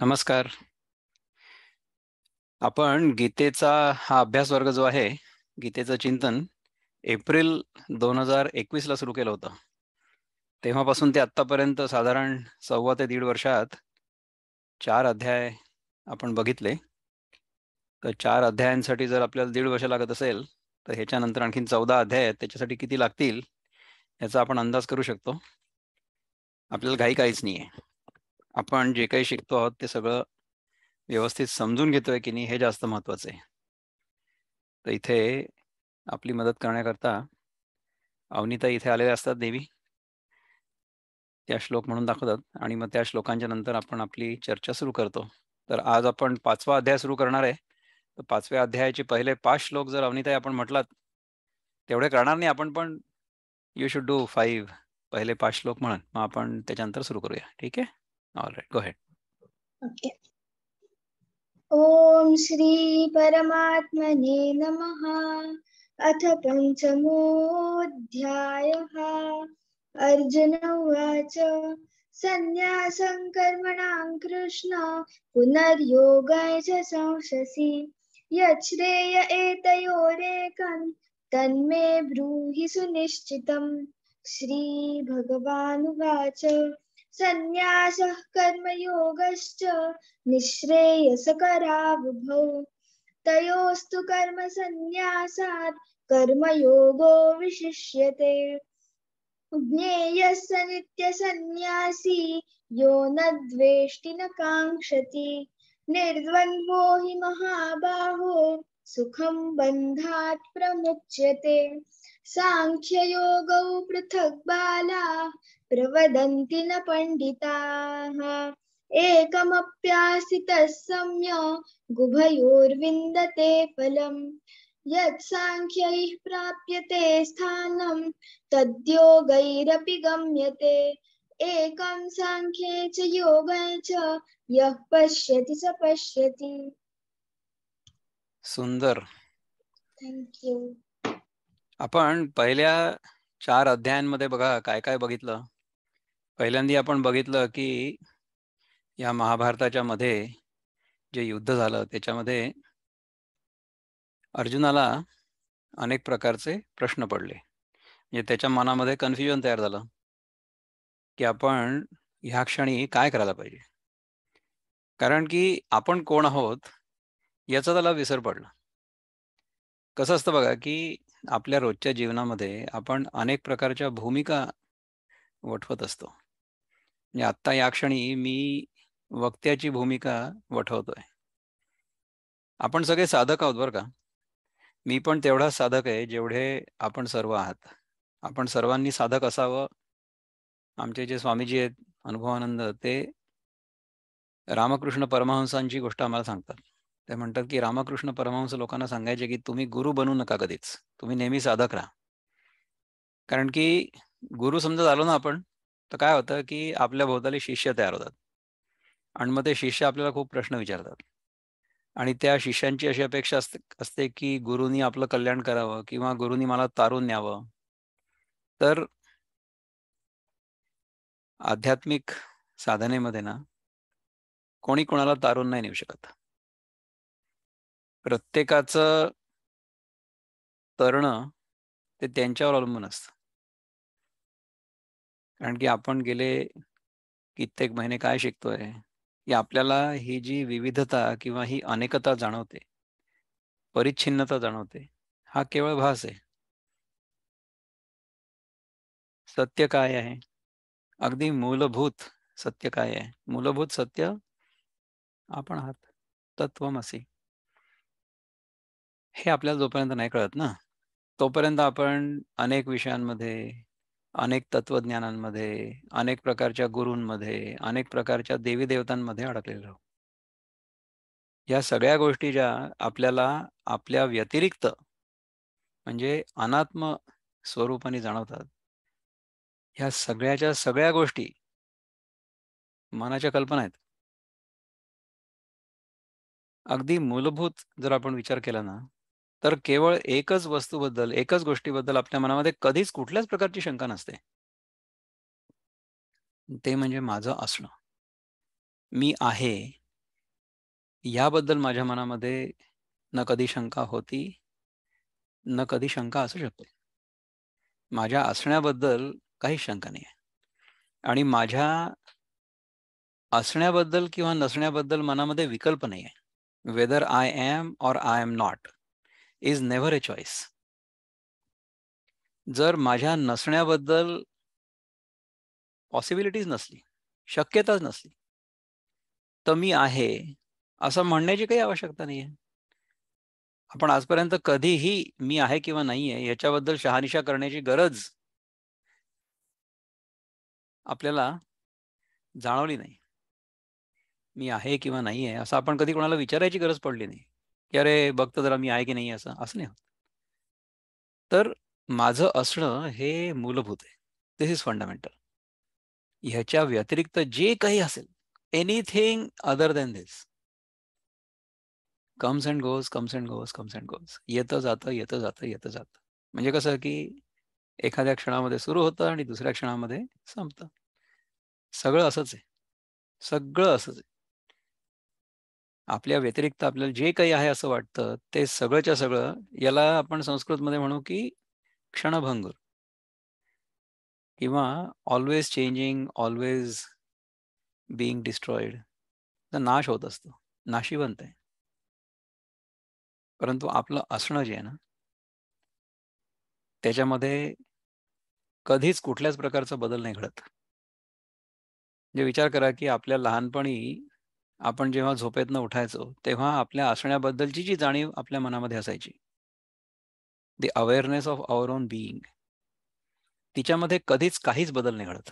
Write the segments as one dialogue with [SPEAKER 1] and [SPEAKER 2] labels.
[SPEAKER 1] नमस्कार. आपण गीतेचा हा अभ्यास वर्ग जो आहे, गीतेचं चिंतन एप्रिल 2021 ला सुरू केलं होतं. तेव्हापासून ते आत्तापर्यंत साधारण 1.25 ते 1.5 वर्षात 4 अध्याय आपण बघितले. तर 4 अध्यायांसाठी जर आपल्याला 1.5 वर्ष लागत असेल, तर ह्याच्यानंतर आणखीन 14 अध्याय आहेत. त्याच्यासाठी किती लागतील याचा आपण अंदाज करू शकतो. आपल्याला घाई काहीच नाहीये. आपण जे काही शिकतो आहोत ते सगळं व्यवस्थित समजून घेतोय की नाही हे जास्त महत्वाचं आहे. तर इथे आपली मदत करण्याकरता अवनीताई इथे आलेल्या असतात देवी. त्या श्लोक म्हणून दाखवतात आणि मग त्या श्लोकांच्या नंतर आपण आपली चर्चा सुरू करतो. तर आज आपण 5वा अध्याय सुरू करणार आहे. तर 5व्या अध्यायाचे पहिले 5 श्लोक जर अवनीताई आपण म्हटलात, तेवढे करणार नाही आपण, पण यू शुड डू 5 पहिले 5 श्लोक म्हणून मग आपण त्याच्यानंतर सुरू करूया. ठीक आहे? ऑल राईट, गो हेड.
[SPEAKER 2] ओके. ओम श्री परमात्मने नमः. अथ पंचमोऽध्यायः. अर्जुन उवाच संन्यासं कर्मणां कृष्ण पुनर्योगं च संशसि यच्छ्रेय एतयोरेकं तन्मे ब्रूहि सुनिश्चितम्. श्रीभगवानुवाच संन्यासः कर्मयोगश्च निःश्रेयसकरावुभौ तयोस्तु कर्मसन्न्यासात् कर्मयोगो विशिष्यते. ज्ञेयः स नित्यसन्न्यासी यो न द्वेष्टि न काङ्क्षति निर्द्वन्द्वो हि महाबाहो सुखं बन्धात् प्रमुच्यते. साङ्ख्ययोगौ पृथक् बालाः प्रवदन्ति न पण्डिताः एकमप्यास्थितः सम्यक् उभयोर्विन्दते फलम्. यत् साङ्ख्यैः प्राप्यते स्थानं तद्योगैरपि गम्यते. एकं साङ्ख्ये च योगे च यः पश्यति स पश्यति.
[SPEAKER 1] सुंदर.
[SPEAKER 2] Thank you.
[SPEAKER 1] आपण पहिल्या 4 अध्यायांमध्ये बघा काय काय बघितलं. पहिल्यांदा आपण बघितलं की या महाभारताच्या मध्ये जे युद्ध झालं त्याच्यामध्ये अर्जुनाला अनेक प्रकारचे प्रश्न पडले. म्हणजे त्याच्या मनामध्ये कन्फ्युजन तयार झालं की आपण ह्या क्षणी काय करायला पाहिजे. कारण की आपण कोण आहोत याचा त्याला विसर पडला. कसं असतं बघा की आपल्या रोजच्या जीवनामध्ये आपण अनेक प्रकारच्या भूमिका वठवत असतो. म्हणजे आत्ता या क्षणी मी वक्त्याची भूमिका वठवतोय. आपण सगळे साधक आहोत बरं का. मी पण तेवढाच साधक आहे जेवढे आपण सर्व आहात. आपण सर्वांनी साधक असावं. आमचे जे स्वामीजी आहेत अनुभवानंद, ते रामकृष्ण परमहंसांची गोष्ट आम्हाला सांगतात. ते म्हणतात की रामकृष्ण परमहंस लोकांना सांगायचे की तुम्ही गुरु बनू नका कधीच, तुम्ही नेहमी साधक राहा. कारण की गुरु समजा झालो ना आपण, तर काय होतं की आपल्या भोवताली शिष्य तयार होतात आणि मग ते शिष्य आपल्याला खूप प्रश्न विचारतात आणि त्या शिष्यांची अशी अपेक्षा असते की गुरुनी आपलं कल्याण करावं किंवा गुरुनी मला तारून न्यावं. तर आध्यात्मिक साधनेमध्ये ना कोणी कोणाला तारून नाही नेऊ शकत. प्रत्येकाचं तरणं ते त्यांच्यावर अवलंबून असतं. कारण की आपण गेले कित्येक महिने काय शिकतोय की आपल्याला ही जी विविधता किंवा ही अनेकता जाणवते, परिच्छिन्नता जाणवते, हा केवळ भास आहे. सत्य काय आहे? अगदी मूलभूत सत्य काय आहे? मूलभूत सत्य आपण आहात. तत्वमसी. हे आपल्याला जोपर्यंत नाही कळत ना, तोपर्यंत आपण अनेक विषयांमध्ये, अनेक तत्वज्ञानांमध्ये, अनेक प्रकारच्या गुरूंमध्ये, अनेक प्रकारच्या देवी देवतांमध्ये अडकलेलो आहोत. या सगळ्या गोष्टी ज्या आपल्याला आपल्या व्यतिरिक्त म्हणजे अनात्म स्वरूपाने जाणवतात, ह्या सगळ्याच्या सगळ्या गोष्टी मनाच्या कल्पना आहेत. अगदी मूलभूत जर आपण विचार केला ना, तर केवळ एकच वस्तूबद्दल, एकच गोष्टीबद्दल आपल्या मनामध्ये कधीच कुठल्याच प्रकारची शंका नसते. ते म्हणजे माझं असणं. मी आहे याबद्दल माझ्या मनामध्ये न कधी शंका होती, न कधी शंका असू शकते. माझ्या असण्याबद्दल काहीच शंका नाही आहे. आणि माझ्या असण्याबद्दल किंवा नसण्याबद्दल मनामध्ये विकल्प नाही आहे. Whether I am or I am not is never a choice. जर माझ्या नसण्याबद्दल पॉसिबिलिटीज नसली, शक्यताच नसली, तर मी आहे असं म्हणण्याची काही आवश्यकता नाही आहे. आपण आजपर्यंत कधीही मी आहे किंवा नाही आहे याच्याबद्दल शहानिशा करण्याची गरज आपल्याला जाणवली नाही. मी आहे किंवा नाही आहे असं आपण कधी कोणाला विचारायची गरज पडली नाही, की अरे बघतो जरा मी आहे की नाही, असं असं नाही होत. तर माझं असणं हे मूलभूत आहे. दिस इज फंडामेंटल. ह्याच्या व्यतिरिक्त जे काही असेल, anything other than this comes and goes, comes and goes, comes and goes. येतं जातं, येतं जातं, येतं जातं. म्हणजे कसं की एखाद्या क्षणामध्ये सुरू होतं आणि दुसऱ्या क्षणामध्ये संपतं. सगळं असंच आहे. सगळं असंच आहे. आपल्या व्यतिरिक्त आपल्याला जे काही आहे असं वाटतं ते सगळंच्या सगळं, याला आपण संस्कृतमध्ये म्हणू की क्षणभंगूर, किंवा always changing, always being destroyed. तर नाश होत असतो, नाशिवंत आहे. परंतु आपलं असणं जे आहे ना, त्याच्यामध्ये कधीच कुठल्याच प्रकारचा बदल नाही घडत. म्हणजे विचार करा की आपल्या लहानपणी आपण जेव्हा झोपेतनं उठायचो तेव्हा आपल्या असण्याबद्दलची जी जाणीव आपल्या मनामध्ये असायची, the awareness of our own being, तिच्यामध्ये कधीच काहीच बदल नाही घडत.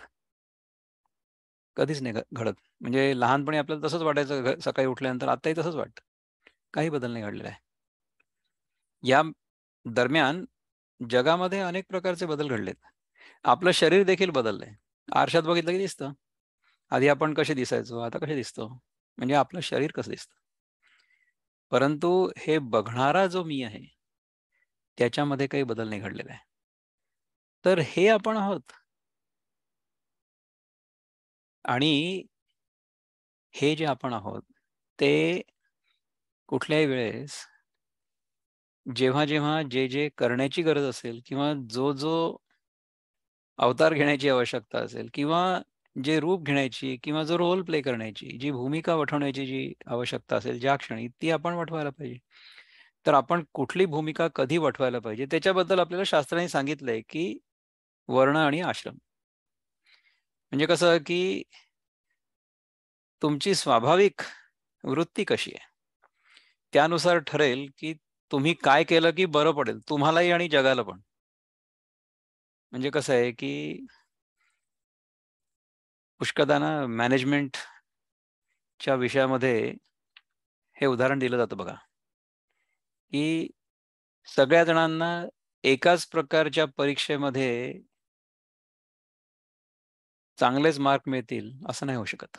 [SPEAKER 1] कधीच नाही घडत. म्हणजे लहानपणी आपल्याला तसंच वाटायचं, सकाळी उठल्यानंतर आत्ताही तसंच वाटतं. काही बदल नाही घडलेला आहे. या दरम्यान जगामध्ये अनेक प्रकारचे बदल घडलेत. आपलं शरीर देखील बदललंय. आरशात बघितलं की दिसतं. आधी आपण कसे दिसायचो, आता कसे दिसतो. म्हणजे आपलं शरीर कसं दिसतं. परंतु हे बघणारा जो मी आहे, त्याच्यामध्ये काही बदल नाही घडलेला आहे. तर हे आपण आहोत. आणि हे जे आपण आहोत, ते कुठल्याही वेळेस जेव्हा जेव्हा जे जे करण्याची गरज असेल, किंवा जो जो अवतार घेण्याची आवश्यकता असेल, किंवा जे रूप घेण्याची किंवा जो रोल प्ले करण्याची जी भूमिका वठवण्याची जी आवश्यकता असेल, ज्या क्षणी ती आपण वठवायला पाहिजे. तर आपण कुठली भूमिका कधी वठवायला पाहिजे त्याच्याबद्दल आपल्याला शास्त्राने सांगितलंय की वर्ण आणि आश्रम. म्हणजे कसं की तुमची स्वाभाविक वृत्ती कशी आहे त्यानुसार ठरेल की तुम्ही काय केलं की बरं पडेल तुम्हालाही आणि जगाला पण. म्हणजे कसं आहे की पुष्कळदा ना मॅनेजमेंटच्या विषयामध्ये हे उदाहरण दिलं जातं बघा, की सगळ्या जणांना एकाच प्रकारच्या परीक्षेमध्ये चांगलेच मार्क मिळतील असं नाही होऊ शकत.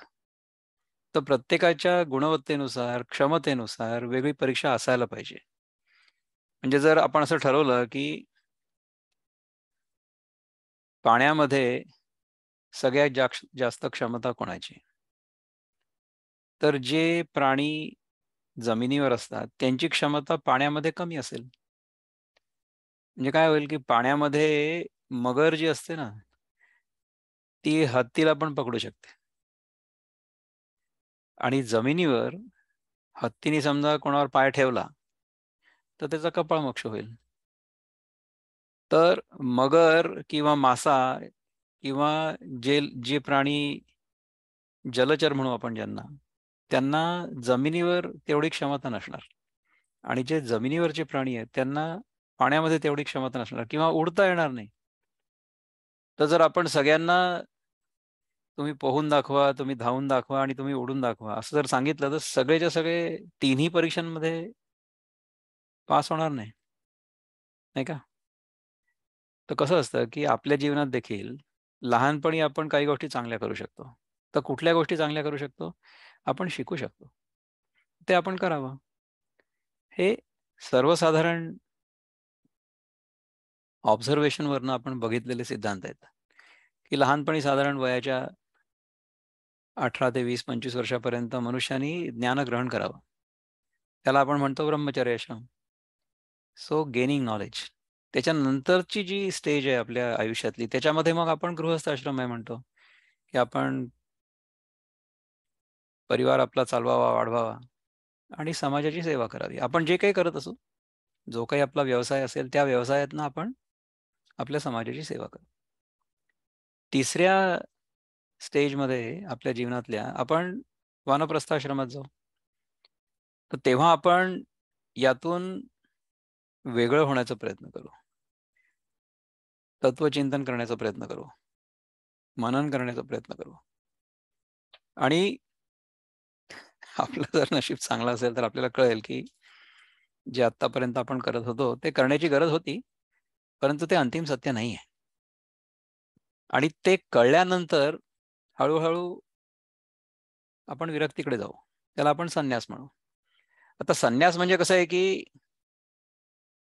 [SPEAKER 1] तर प्रत्येकाच्या गुणवत्तेनुसार, क्षमतेनुसार वेगळी परीक्षा असायला पाहिजे. म्हणजे जर आपण असं ठरवलं की पाण्यामध्ये सगळ्यात जास्त क्षमता कोणाची, तर जे प्राणी जमिनीवर असतात त्यांची क्षमता पाण्यामध्ये कमी असेल. म्हणजे काय होईल की पाण्यामध्ये मगर जी असते ना, ती हत्तीला पण पकडू शकते. आणि जमिनीवर हत्तीने समजा कोणावर पाय ठेवला, तर त्याचा कपाळ मोक्ष होईल. तर मगर किंवा मासा किंवा जे जे प्राणी जलचर म्हणू आपण ज्यांना, त्यांना जमिनीवर तेवढी क्षमता नसणार. आणि जे जमिनीवरचे प्राणी आहेत त्यांना पाण्यामध्ये तेवढी क्षमता नसणार किंवा उडता येणार नाही. तर जर आपण सगळ्यांना तुम्ही पोहून दाखवा, तुम्ही धावून दाखवा आणि तुम्ही उडून दाखवा असं जर सांगितलं, तर सगळेच्या सगळे तिन्ही परीक्षांमध्ये पास होणार नाही, नाही का? तर कसं असतं की आपल्या जीवनात देखील लहानपणी आपण काही गोष्टी चांगल्या करू शकतो. तर कुठल्या गोष्टी चांगल्या करू शकतो? आपण शिकू शकतो. ते आपण करावं. हे सर्वसाधारण ऑब्झर्वेशनवरनं आपण बघितलेले सिद्धांत आहेत, की लहानपणी साधारण वयाच्या 18 ते 20-25 वर्षापर्यंत मनुष्याने ज्ञान ग्रहण करावं. त्याला आपण म्हणतो ब्रह्मचर्य आश्रम. So gaining knowledge. त्याच्यानंतरची जी स्टेज आहे आपल्या आयुष्यातली, त्याच्यामध्ये मग आपण गृहस्थ आश्रम आहे म्हणतो, की आपण परिवार आपला चालवावा, वाढवावा आणि समाजाची सेवा करावी. आपण जे काही करत असू, जो काही आपला व्यवसाय असेल, त्या व्यवसायातनं आपण आपल्या समाजाची सेवा करू. तिसऱ्या स्टेजमध्ये आपल्या जीवनातल्या आपण वानप्रस्थाश्रमात जाऊ. तर तेव्हा आपण यातून वेगळं होण्याचा प्रयत्न करू, तत्वचिंतन करण्याचा प्रयत्न करू, मनन करण्याचा प्रयत्न करू. आणि आपलं जर नशीब चांगलं असेल तर आपल्याला कळेल की जे आतापर्यंत आपण करत होतो ते करण्याची गरज होती, परंतु ते अंतिम सत्य नाही आहे. आणि ते कळल्यानंतर हळूहळू आपण विरक्तीकडे जाऊ. त्याला आपण संन्यास म्हणू. आता संन्यास म्हणजे कसं आहे की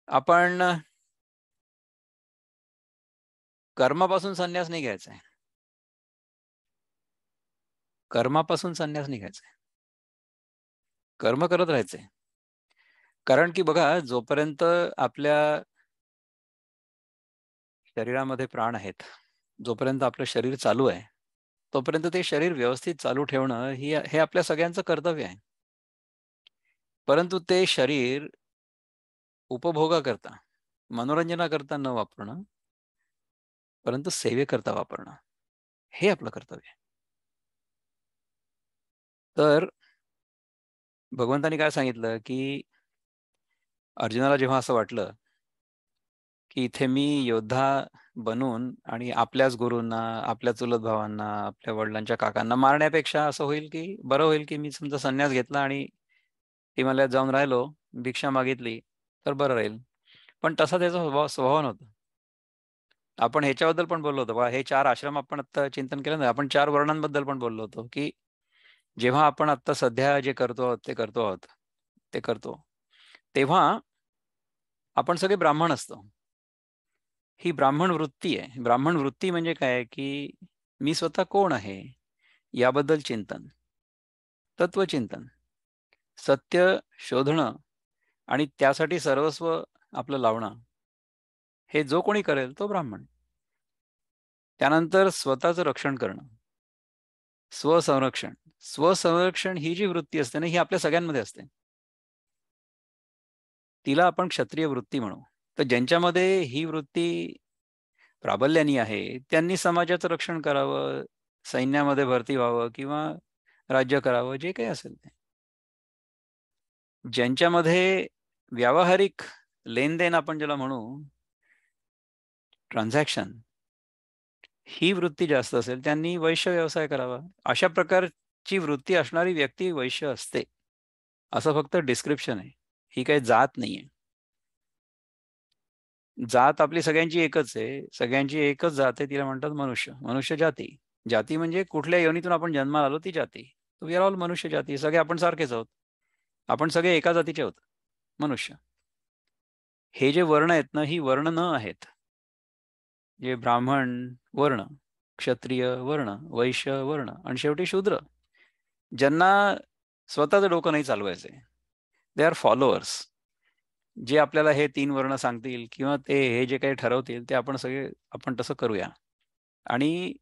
[SPEAKER 1] आपण कर्मापासून संन्यास नाही घ्यायचा आहे. कर्मापासून संन्यास नाही घ्यायचा आहे. कर्म करत राहायचे. कारण की बघा, जोपर्यंत आपल्या शरीरामध्ये प्राण आहेत, जोपर्यंत आपलं शरीर चालू आहे, तोपर्यंत ते शरीर व्यवस्थित चालू ठेवणं हे आपल्या सगळ्यांचं कर्तव्य आहे. परंतु ते शरीर उपभोगाकरता, मनोरंजनाकरता न वापरणं, परंतु सेवेकरता वापरणं, हे आपलं कर्तव्य आहे. तर भगवंतानी काय सांगितलं की अर्जुनाला जेव्हा असं वाटलं की इथे मी योद्धा बनून आणि आपल्याच गुरूंना, आपल्या चुलत भावांना, आपल्या वडिलांच्या काकांना मारण्यापेक्षा असं होईल की बरं होईल की मी समजा संन्यास घेतला आणि हिमालयात जाऊन राहिलो, भिक्षा मागितली तर बरं राहील. पण तसा त्याचा स्वभाव नव्हता. आपण ह्याच्याबद्दल पण बोललो होतो बा, हे 4 आश्रम आपण आता चिंतन केलं ना, आपण 4 वर्णांबद्दल पण बोललो होतो की जेव्हा आपण आता सध्या जे करतो आहोत ते करतो, तेव्हा आपण सगळे ब्राह्मण असतो. ही ब्राह्मण वृत्ती आहे. ब्राह्मण वृत्ती म्हणजे काय, की मी स्वतः कोण आहे याबद्दल चिंतन, तत्वचिंतन, सत्य शोधणं आणि त्यासाठी सर्वस्व आपलं लावणं, हे जो कोणी करेल तो ब्राह्मण. त्यानंतर स्वतःचं रक्षण करणं, स्वसंरक्षण. स्वसंरक्षण ही जी वृत्ती असते ना, ही आपल्या सगळ्यांमध्ये असते. तिला आपण क्षत्रिय वृत्ती म्हणू. तर ज्यांच्यामध्ये ही वृत्ती प्राबल्यानी आहे, त्यांनी समाजाचं रक्षण करावं, सैन्यामध्ये भरती व्हावं किंवा राज्य करावं, जे काही असेल ते. ज्यांच्यामध्ये व्यावहारिक लेनदेन आपण ज्याला म्हणू, ट्रान्झॅक्शन, ही वृत्ती जास्त असेल, त्यांनी वैश्य व्यवसाय करावा. अशा प्रकारची वृत्ती असणारी व्यक्ती वैश्य असते. असं फक्त डिस्क्रिप्शन आहे. ही काही जात नाहीये. जात आपली सगळ्यांची एकच आहे. सगळ्यांची एकच जात आहे. तिला म्हणतात मनुष्य. मनुष्य जाती. जाती म्हणजे कुठल्या योनीतून आपण जन्माला आलो ती जाती. वी आर ऑल मनुष्य जाती. सगळे आपण सारखेच आहोत. आपण सगळे एका जातीचे आहोत. मनुष्य. हे जे वर्ण आहेत ना, ही वर्ण न आहेत. जे ब्राह्मण वर्ण, क्षत्रिय वर्ण, वैश्य वर्ण आणि शेवटी शूद्र, ज्यांना स्वतःचं डोकं नाही चालवायचंय. They are followers. जे आपल्याला हे 3 वर्ण सांगतील किंवा ते हे जे काही ठरवतील ते आपण तसं करूया. आणि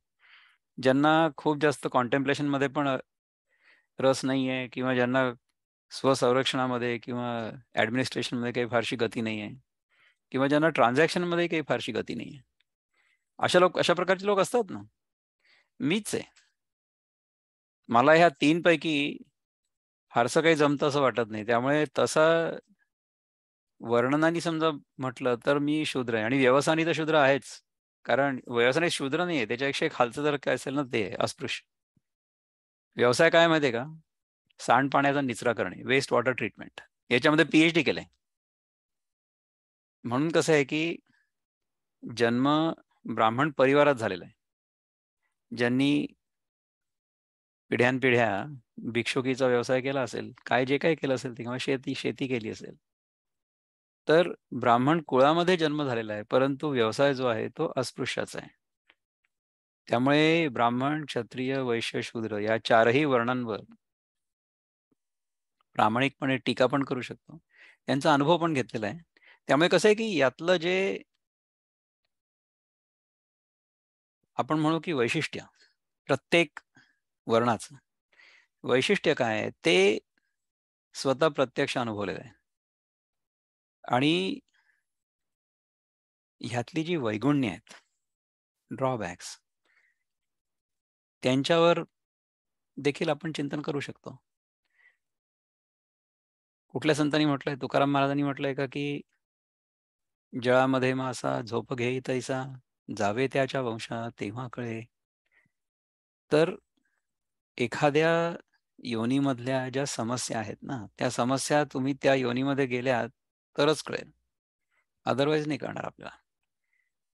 [SPEAKER 1] ज्यांना खूप जास्त कॉन्टेम्प्लेशनमध्ये पण रस नाहीये किंवा ज्यांना स्वसंरक्षणामध्ये किंवा ॲडमिनिस्ट्रेशनमध्ये काही फारशी गती नाहीये किंवा ज्यांना ट्रान्झॅक्शनमध्ये काही फारशी गती नाहीये. अशा प्रकारचे लोक असतात ना. मीच आहे. मला ह्या 3 पैकी फारसं काही जमतं असं वाटत नाही. त्यामुळे तसा वर्णनाने समजा म्हटलं तर मी शूद्र आहे आणि व्यवसायाने तर शूद्र आहेच. कारण व्यवसायाने शूद्र नाहीये. त्याच्यापेक्षा खालचं जर काय असेल ना, ते आहे अस्पृश्य. व्यवसाय काय माहिती आहे का? सांडपाण्याचा निचरा करणे, वेस्ट वॉटर ट्रीटमेंट. याच्यामध्ये पीएचडी केलंय. म्हणून कसं आहे की जन्म ब्राह्मण परिवारात झालेला आहे. ज्यांनी पिढ्यानपिढ्या भिक्षुकीचा व्यवसाय केला असेल, काय जे काही केलं असेल ते, किंवा शेती केली असेल, तर ब्राह्मण कुळामध्ये जन्म झालेला आहे, परंतु व्यवसाय जो आहे तो अस्पृश्याचा आहे. त्यामुळे ब्राह्मण, क्षत्रिय, वैश्य, शूद्र या 4ही वर्णांवर प्रामाणिकपणे टीका पण करू शकतो. त्यांचा अनुभव पण घेतलेला आहे. त्यामुळे कसं आहे, की यातलं जे आपण म्हणू, की वैशिष्ट्य प्रत्येक वर्णाचं वैशिष्ट्य काय आहे, ते स्वतः प्रत्यक्ष अनुभवलेलं आहे. आणि ह्यातली जी वैगुण्य आहेत, ड्रॉबॅक्स त्यांच्यावर देखील आपण चिंतन करू शकतो. कुठल्या संतांनी म्हटलंय, तुकाराम महाराजांनी म्हटलंय का, की जळामध्ये मासा झोप घेई तैसा, जावे त्याच्या वंशा तेव्हा कळे. तर एखाद्या योनीमधल्या ज्या समस्या आहेत ना, त्या समस्या तुम्ही त्या योनीमध्ये गेल्यात तरच कळेल. अदरवाईज नाही कळणार आपल्याला.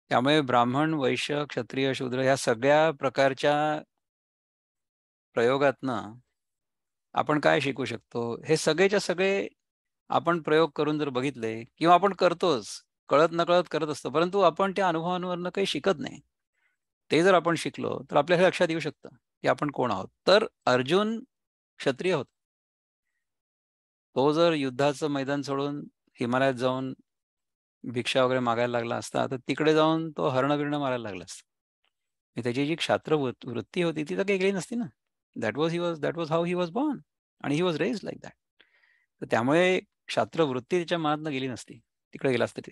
[SPEAKER 1] त्यामुळे ब्राह्मण, वैश्य, क्षत्रिय, शूद्र ह्या सगळ्या प्रकारच्या प्रयोगातनं आपण काय शिकू शकतो? हे सगळेच्या सगळे आपण प्रयोग करून जर बघितले किंवा आपण करतोच, कळत-नकळत करत असतो. परंतु आपण त्या अनुभवांवरनं काही शिकत नाही. ते जर आपण शिकलो, तर आपल्या हे लक्षात येऊ शकतं, की आपण कोण आहोत. तर अर्जुन क्षत्रिय होता. तो जर युद्धाचं मैदान सोडून हिमालयात जाऊन भिक्षा वगैरे मागायला लागला असता, तर तिकडे जाऊन तो हरणं-बिरणं मारायला लागला असता. आणि त्याची जी क्षात्र वृत्ती होती ती तर काही गेली नसती ना. That was how he was born आणि he was raised like that. तर त्यामुळे क्षात्र वृत्ती त्याच्या मनातनं गेली नसती. तिकडे गेला असता ते.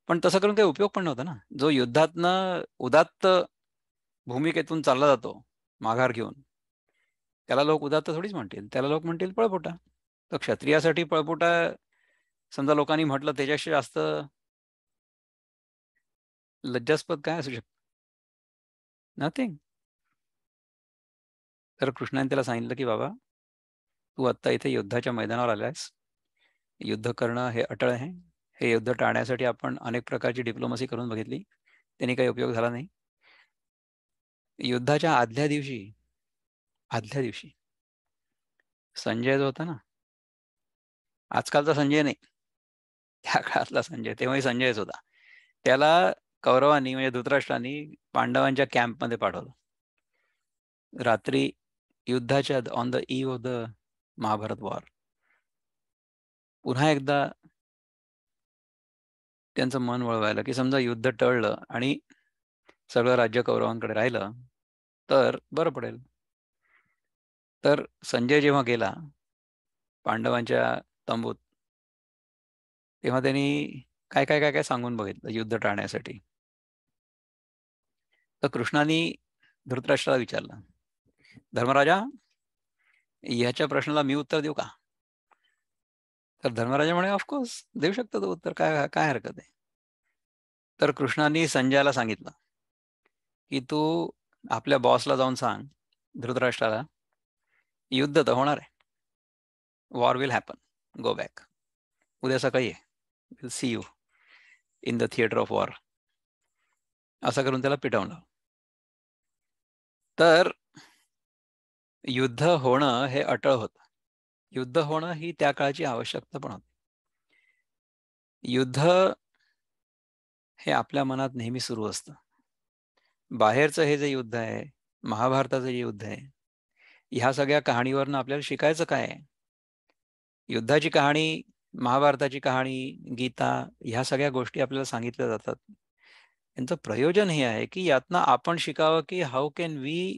[SPEAKER 1] पण तसं करून काही उपयोग पण नव्हता ना. जो युद्धातनं उदात्त भूमिकेतून चालला जातो, माघार घेऊन, त्याला लोक उदात्त थोडीच म्हणतील. त्याला लोक म्हणतील पळपुटा. तर क्षत्रियासाठी पळपुटा समजा लोकांनी म्हटलं त्याच्याशी जास्त लज्जास्पद काय असू शकतं? नथिंग. तर कृष्णाने त्याला सांगितलं, की "बाबा, तू आत्ता इथे युद्धाच्या मैदानावर आलायस. युद्ध करणं हे अटळ आहे. हे युद्ध टाळण्यासाठी आपण अनेक प्रकारची डिप्लोमसी करून बघितली. त्यांनी काही उपयोग झाला नाही. युद्धाच्या आदल्या दिवशी संजय जो होता ना, आजकालचा संजय नाही, त्या काळातला संजय, तेव्हाही संजयच होता. त्याला कौरवांनी म्हणजे धृतराष्ट्रांनी पांडवांच्या कॅम्पमध्ये पाठवलं. रात्री युद्धाच्या on the eve of the Mahabharata war. पुन्हा एकदा त्यांचं मन वळवायला, की समजा युद्ध टळलं आणि सगळं राज्य कौरवांकडे राहिलं, तर बरं पडेल. तर संजय जेव्हा गेला पांडवांच्या तंबूत, तेव्हा त्यांनी काय सांगून बघितलं युद्ध टाळण्यासाठी. तर कृष्णानी धृतराष्ट्राला विचारलं, "धर्मराजा, ह्याच्या प्रश्नाला मी उत्तर देऊ का?" तर धर्मराजा म्हणे, "ऑफकोर्स देऊ शकतो तो उत्तर. काय काय हरकत आहे?" तर कृष्णानी संजयाला सांगितलं, की "तू आपल्या बॉसला जाऊन सांग, धृतराष्ट्राला, युद्ध तर होणार आहे. War will happen. Go back. उद्या सकाळी ये. Will see you in the theatre of war." असं करून त्याला पिटवलं. तर युद्ध होणं हे अटळ होतं. युद्ध होणं ही त्या काळची आवश्यकता पण होती. युद्ध हे आपल्या मनात नेहमी सुरू असतं. बाहेरचं हे जे युद्ध आहे, महाभारताचं जे युद्ध आहे, ह्या सगळ्या कहाणीवरनं आपल्याला शिकायचं काय आहे? युद्धाची कहाणी, महाभारताची कहाणी, गीता ह्या सगळ्या गोष्टी आपल्याला सांगितल्या जातात. यांचं प्रयोजन हे आहे, की यातनं आपण शिकावं, की how can we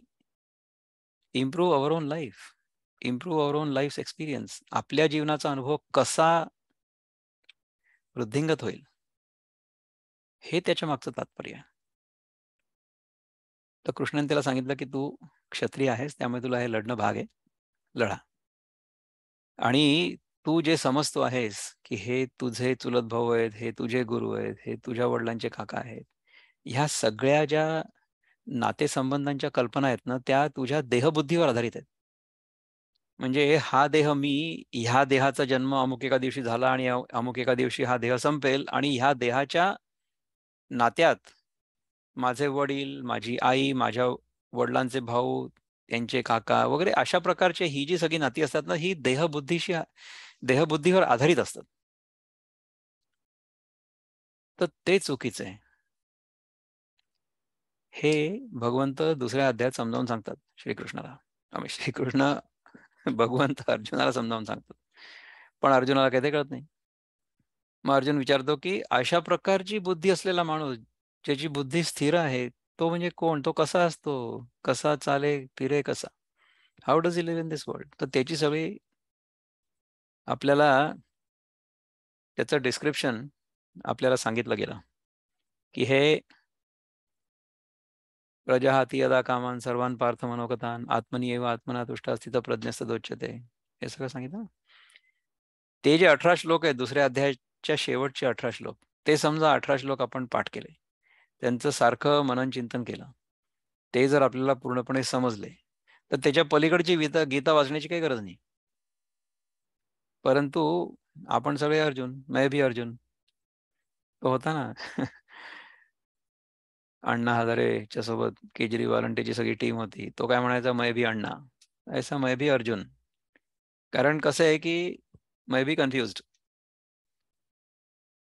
[SPEAKER 1] improve our own life, improve our own life experience. आपल्या जीवनाचा अनुभव कसा वृद्धिंगत होईल, हे त्याच्या मागचं तात्पर्य आहे. तर कृष्णाने त्याला सांगितलं, की "तू क्षत्रिय आहेस, त्यामुळे तुला हे लढणं भाग आहे. लढा. आणि तू जे समजतो आहेस, की हे तुझे चुलत भाऊ आहेत, हे तुझे गुरु आहेत, हे तुझ्या वडिलांचे काका आहेत. ह्या सगळ्या ज्या नातेसंबंधांच्या कल्पना आहेत ना, त्या तुझ्या देहबुद्धीवर आधारित आहेत. म्हणजे हा देह मी, ह्या देहाचा जन्म अमुक एका दिवशी झाला आणि अमुक एका दिवशी हा देह संपेल आणि ह्या देहाच्या नात्यात माझे वडील, माझी आई, माझ्या वडिलांचे भाऊ, त्यांचे काका वगैरे अशा प्रकारची ही जी सगळी नाती असतात ना, ही देहबुद्धीवर आधारित असतात. तर ते चुकीचं आहे. हे भगवंत दुसऱ्या अध्यायात समजावून सांगतात श्रीकृष्णाला. श्रीकृष्ण भगवंत अर्जुनाला समजावून सांगतात. पण अर्जुनाला काही ते कळत नाही. मग अर्जुन विचारतो की अशा प्रकारची बुद्धी असलेला माणूस, ज्याची बुद्धी स्थिर आहे, तो म्हणजे कोण? तो कसा असतो? कसा चाले फिरे कसा? How does he live in this world? तर त्याची सगळी आपल्याला त्याचं डिस्क्रिप्शन आपल्याला सांगितलं गेलं की हे प्रजाहाती यदा कामान सर्वान पार्थ मनोगतान आत्मनी एव आत्मना तुष्टा स्थित प्रज्ञस्तदोच्यते, हे सगळं सांगितलं. ते जे 18 श्लोक आहेत दुसऱ्या अध्यायाच्या शेवटचे 18 श्लोक, ते समजा 18 श्लोक आपण पाठ केले, त्यांचं सारखं मनन चिंतन केलं, ते जर आपल्याला पूर्णपणे समजले, तर त्याच्या पलीकडची गीता वाचण्याची काही गरज नाही. परंतु आपण सगळे अर्जुन, मैं भी अर्जुन तो होता ना अण्णा हजारेच्या सोबत केजरीवाल आणि त्याची सगळी टीम होती, तो काय म्हणायचा, मैं भी अण्णा, ऐसा मैं भी अर्जुन. कारण कसं आहे की मैं भी कन्फ्युज्ड,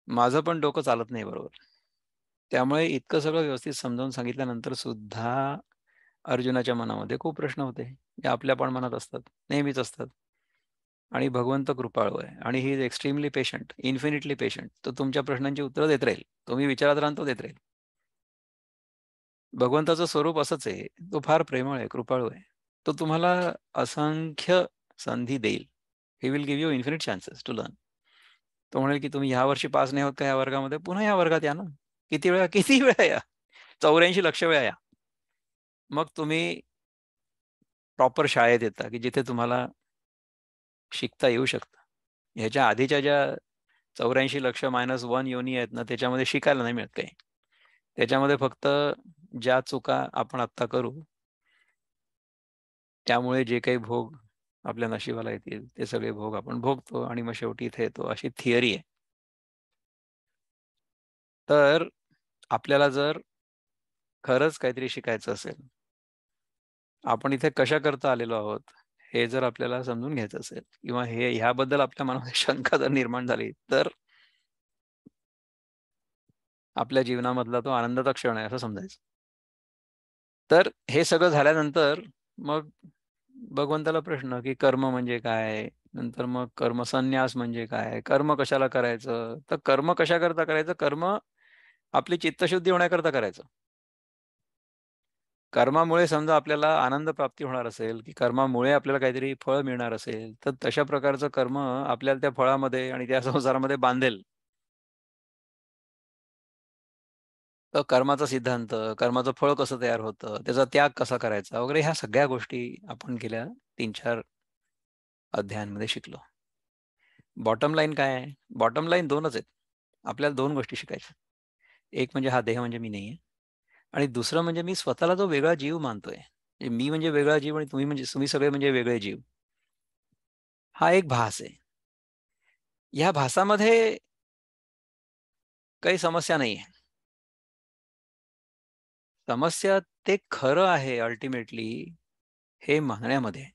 [SPEAKER 1] माझं पण डोकं चालत नाही बरोबर. त्यामुळे इतकं सगळं व्यवस्थित समजावून सांगितल्यानंतर सुद्धा अर्जुनाच्या मनामध्ये खूप प्रश्न होते, जे आपल्या पण मनात असतात, नेहमीच असतात. आणि भगवंत कृपाळू आहे आणि he is extremely patient, infinitely patient. तो तुमच्या प्रश्नांची उत्तरं देत राहील, तुम्ही विचारात राहून तो देत राहील. भगवंताचं स्वरूप असंच आहे, तो फार प्रेमळ आहे, कृपाळू आहे. तो तुम्हाला असंख्य संधी देईल. He will give you infinite chances to learn. तो म्हणेल की तुम्ही ह्या वर्षी पास नाही होत का या वर्गामध्ये, पुन्हा या वर्गात या ना, किती वेळा या, 84 लक्ष वेळा या. मग तुम्ही प्रॉपर शाळेत येता की जिथे तुम्हाला शिकता येऊ शकतं. ह्याच्या आधीच्या ज्या 84 - 1 योनी आहेत ना, त्याच्यामध्ये शिकायला नाही मिळत काही. त्याच्यामध्ये फक्त ज्या चुका आपण आत्ता करू त्यामुळे जे काही भोग आपल्या नशिबाला येतील, ते सगळे भोग आपण भोगतो आणि मग शेवटी इथे येतो, अशी थिअरी आहे. तर आपल्याला जर खरंच काहीतरी शिकायचं असेल, आपण इथे कशाकरता आलेलो आहोत, हे जर आपल्याला समजून घ्यायचं असेल किंवा ह्याबद्दल आपल्या मनामध्ये शंका जर निर्माण झाली, तर आपल्या जीवनामधला तो आनंदाचा क्षण आहे असं समजायचं. तर हे सगळं झाल्यानंतर मग भगवंताला प्रश्न की कर्म म्हणजे काय? नंतर मग कर्मसन्यास म्हणजे काय? कर्म कशाला करायचं? तर कर्म कशाकरता करायचं? कर्म आपली चित्तशुद्धी होण्याकरता करायचं. कर्मामुळे समजा आपल्याला आनंद प्राप्ती होणार असेल, की कर्मामुळे आपल्याला काहीतरी फळ मिळणार असेल, तर तशा प्रकारचं कर्म आपल्याला त्या फळामध्ये आणि त्या संसारामध्ये बांधेल. तर कर्माचा सिद्धांत, कर्माचं फळ कसं तयार होतं, त्याचा त्याग कसा करायचा वगैरे, ह्या सगळ्या गोष्टी आपण गेल्या 3-4 अध्यायांमध्ये शिकलो. बॉटम लाईन काय आहे? बॉटम लाईन 2च आहेत. आपल्याला 2 गोष्टी शिकायच्या. एक म्हणजे हा देह म्हणजे मी नाहीये आणि दुसरं म्हणजे मी स्वतःला जो वेगळा जीव मानतोय. मी म्हणजे वेगळा जीव आणि तुम्ही सगळे म्हणजे वेगळे जीव. हा एक भास आहे. ह्या भासामध्ये काही समस्या नाहीये. समस्या ते खरं आहे अल्टिमेटली हे मानण्यामध्ये आहे.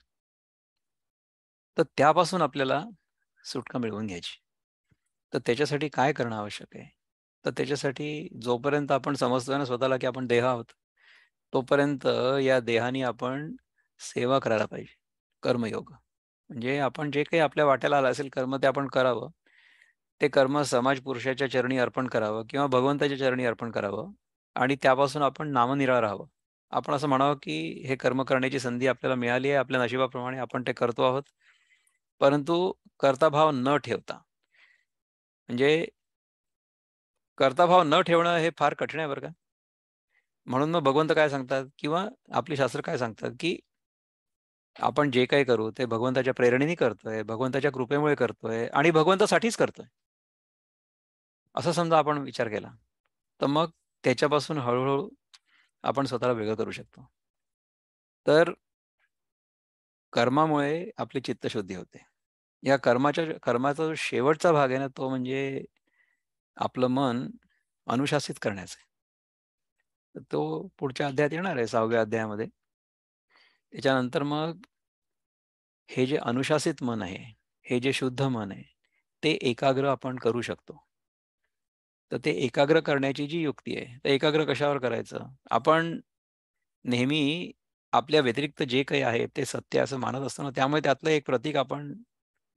[SPEAKER 1] तर त्यापासून आपल्याला सुटका मिळवून घ्यायची. तर त्याच्यासाठी काय करणं आवश्यक आहे? तर त्याच्यासाठी जोपर्यंत आपण समजतोय ना स्वतःला की आपण देह आहोत, तोपर्यंत या देहाने आपण सेवा करायला पाहिजे. कर्मयोग. म्हणजे आपण जे काही आपल्या वाट्याला आलं असेल कर्म ते आपण करावं. ते कर्म समाज पुरुषाच्या चरणी अर्पण करावं किंवा भगवंताच्या चरणी अर्पण करावं आणि त्यापासून आपण नामनिराळं राहावं. आपण असं म्हणावं की हे कर्म करण्याची संधी आपल्याला मिळाली आहे, आपल्या नशिबाप्रमाणे आपण ते करतो आहोत. परंतु कर्ताभाव न ठेवता, म्हणजे कर्ताभाव न ठेवणं हे फार कठीण आहे बरं का. म्हणून मग भगवंत काय सांगतात किंवा आपली शास्त्र काय सांगतात, की आपण जे काही करू ते भगवंताच्या प्रेरणेने करतोय, भगवंताच्या कृपेमुळे करतोय आणि भगवंतासाठीच करतोय. असं समजा आपण विचार केला, तर मग त्याच्यापासून हळू आपण स्वतःला वेगळं करू शकतो. तर कर्मामुळे आपली चित्तशुद्धी होते. या कर्माचा जो शेवटचा भाग आहे ना, तो म्हणजे आपलं मन अनुशासित करण्याचा आहे. तर तो पुढच्या अध्यायात येणार आहे 6व्या अध्यायामध्ये. त्याच्यानंतर मग हे जे अनुशासित मन आहे, हे जे शुद्ध मन आहे, ते एकाग्र आपण करू शकतो. तर ते एकाग्र करण्याची जी युक्ती आहे, ते एकाग्र कशावर करायचं? आपण नेहमी आपल्या व्यतिरिक्त जे काही आहे ते सत्य असं मानत असतो ना, त्यामुळे त्यातलं एक प्रतीक आपण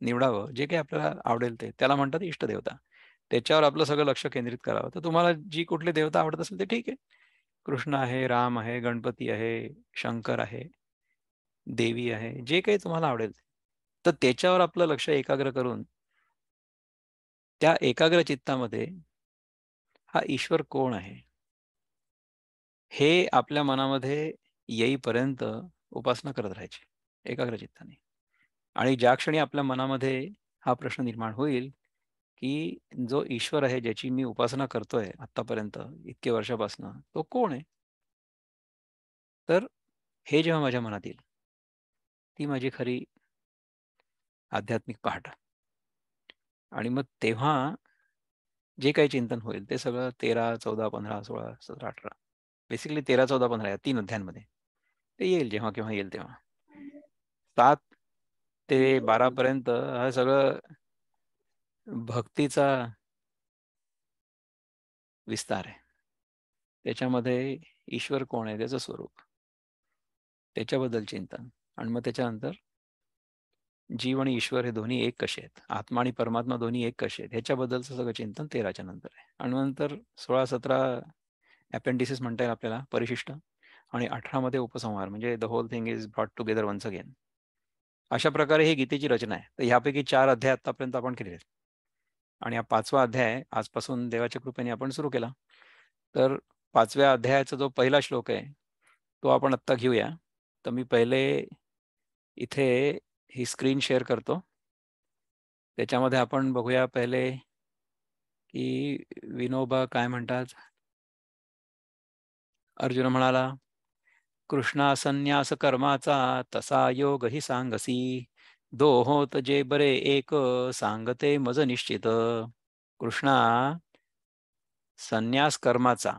[SPEAKER 1] निवडावं, जे काही आपल्याला आवडेल ते. त्याला म्हणतात इष्टदेवता. त्याच्यावर आपलं सगळं लक्ष केंद्रित करावं. तर तुम्हाला जी कुठली देवता आवडत असेल ते ठीक आहे. कृष्ण आहे, राम आहे, गणपती आहे, शंकर आहे, देवी आहे, जे काही तुम्हाला आवडेल. तर त्याच्यावर आपलं लक्ष एकाग्र करून त्या एकाग्र चित्तामध्ये हा ईश्वर कोण आहे हे आपल्या मनामध्ये येईपर्यंत उपासना करत राहायची एकाग्र चित्ताने. आणि ज्या क्षणी आपल्या मनामध्ये हा प्रश्न निर्माण होईल की जो ईश्वर आहे ज्याची मी उपासना करतोय आतापर्यंत इतके वर्षापासून, तो कोण आहे? तर हे जेव्हा माझ्या मनात येईल, ती माझी खरी आध्यात्मिक पहाट. आणि मग तेव्हा जे काही चिंतन होईल ते सगळं 13, 14, 15, 16, 17, 18 बेसिकली 13, 14, 15 या 3 अध्यायांमध्ये ते येईल, जेव्हा केव्हा येईल तेव्हा. 7 ते 12 पर्यंत हा सगळं भक्तीचा विस्तार आहे. त्याच्यामध्ये ईश्वर कोण आहे, त्याचं स्वरूप, त्याच्याबद्दल चिंतन. आणि मग त्याच्यानंतर जीव आणि ईश्वर हे दोन्ही एक कसे आहेत, आत्मा आणि परमात्मा दोन्ही एक कसे आहेत, ह्याच्याबद्दलचं सगळं चिंतन 13च्या नंतर आहे. आणि नंतर 16, 17 अपेंडिसेस म्हणता येईल आपल्याला, परिशिष्ट. आणि 18 मध्ये उपसंहार, म्हणजे the whole thing is brought together once again. अशा प्रकारे ही गीतेची रचना आहे. तर ह्यापैकी 4 अध्याय आतापर्यंत आपण केलेले आहेत. आणि हा 5वा अध्याय आजपासून देवाच्या कृपेने आपण सुरू केला. तर 5व्या अध्यायाचा जो पहिला श्लोक आहे तो आपण आत्ता घेऊया. तर मी पहिले इथे ही स्क्रीन शेअर करतो. त्याच्यामध्ये आपण बघूया पहिले की विनोबा काय म्हणतात. अर्जुन म्हणाला, कृष्णा संन्यास कर्माचा तसा योग ही सांगसी, दोहोत जे बरे एक सांगते मज निश्चित. कृष्णा संन्यास कर्माचा,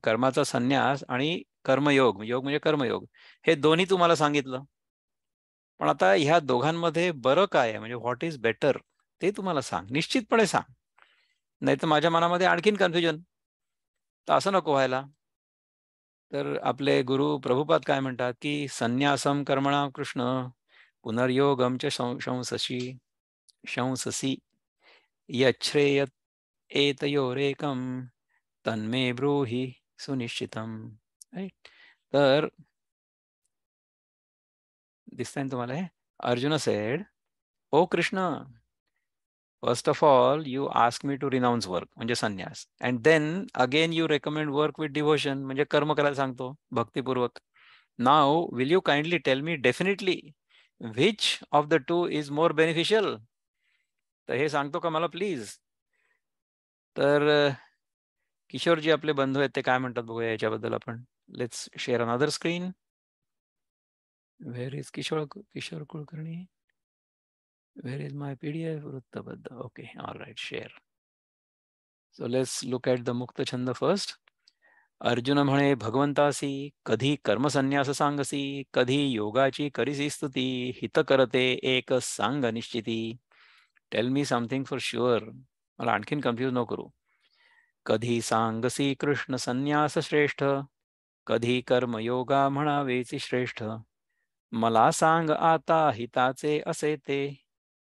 [SPEAKER 1] कर्माचा संन्यास आणि कर्मयोग, योग म्हणजे कर्मयोग, हे दोन्ही तुम्हाला सांगितलं. पण आता ह्या दोघांमध्ये बरं काय आहे, म्हणजे व्हॉट इज बेटर, ते तुम्हाला सांग, निश्चितपणे सांग. नाही तर माझ्या मनामध्ये आणखीन कन्फ्युजन. तर असं नको व्हायला. तर आपले गुरु प्रभुपाद काय म्हणतात की संन्यासम कर्मणा कृष्ण पुनर्योगम च शंससी शंससी यच्छ्रेय एतयोरेकम तन्मे ब्रूहि सुनिश्चितम. राईट. तर दिसतंय ना तुम्हाला हे? Arjun said, O Krishna, first of all you ask me to renounce work म्हणजे संन्यास, and then again you recommend work with devotion म्हणजे कर्म करायला सांगतो भक्तिपूर्वक. Now will you kindly tell me definitely which of the two is more beneficial? तर हे सांगतो का मला प्लीज? तर किशोरजी आपले बंधू आहेत, ते काय म्हणतात बघूया याच्याबद्दल आपण. Let's share another screen. Where is Kishore Kulkarni? Where is my PDF वृत्तबद्ध? Okay, all right, share. So let's look at the mukt chhand first. Arjun म्हणे भगवंतासी, कधी कर्मसन्यास सांगसी, कधी योगाची करीसी स्तुती, हित करते एक सांग निश्चिती. Tell me something for sure, मला आणखीन कन्फ्यूज नको करू. कधी सांगसी कृष्ण संन्यास श्रेष्ठ, कधी कर्मयोगा म्हणावेची श्रेष्ठ. मला सांग आता हिताचे असे ते,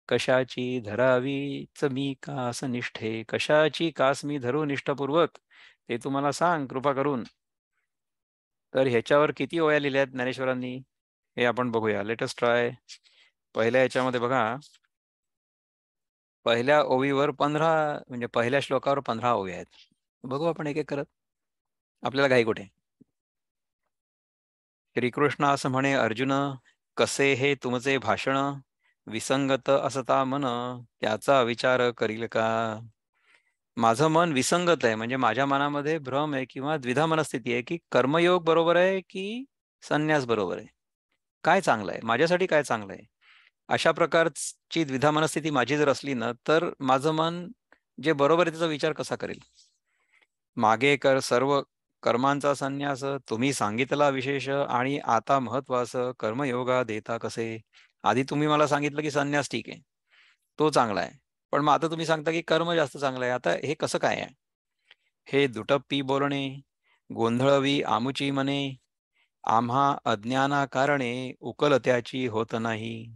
[SPEAKER 1] कशाची धरावीच मी कास निष्ठे, कशाची कास मी धरू निष्ठापूर्वक, ते तुम्हाला सांग कृपा करून. तर ह्याच्यावर किती ओव्या लिहिल्या आहेत ज्ञानेश्वरांनी हे आपण बघूया. Let us try. पहिल्या याच्यामध्ये बघा, पहिल्या ओवीवर 15, म्हणजे पहिल्या श्लोकावर 15 ओव्या आहेत. बघू आपण एक एक करत, आपल्याला घाई कुठे. श्रीकृष्ण असं म्हणे, अर्जुन कसे हे तुमचे भाषण, विसंगत असता मन त्याचा विचार करील का. माझं मन विसंगत आहे, म्हणजे माझ्या मनामध्ये भ्रम आहे किंवा द्विधा मनस्थिती आहे की कर्मयोग बरोबर आहे की संन्यास बरोबर आहे, काय चांगलं आहे माझ्यासाठी, काय चांगलं आहे. अशा प्रकारची द्विधा मनस्थिती माझी जर असली ना, तर माझं मन जे बरोबर आहे त्याचा विचार कसा करेल. मागे कर सर्व कर्मांचा संन्यास, तुम्ही सांगितला विशेष, आणि आता महत्वाचं कर्मयोगा देता कसे. आधी तुम्ही मला सांगितलं की संन्यास ठीक आहे, तो चांगला आहे, पण मग आता तुम्ही सांगता की कर्म जास्त चांगलं आहे. आता हे कसं काय आहे. हे दुटप्पी बोलणे, गोंधळवी आमुची मने, आम्हा अज्ञाना कारणे उकल त्याची होत नाही.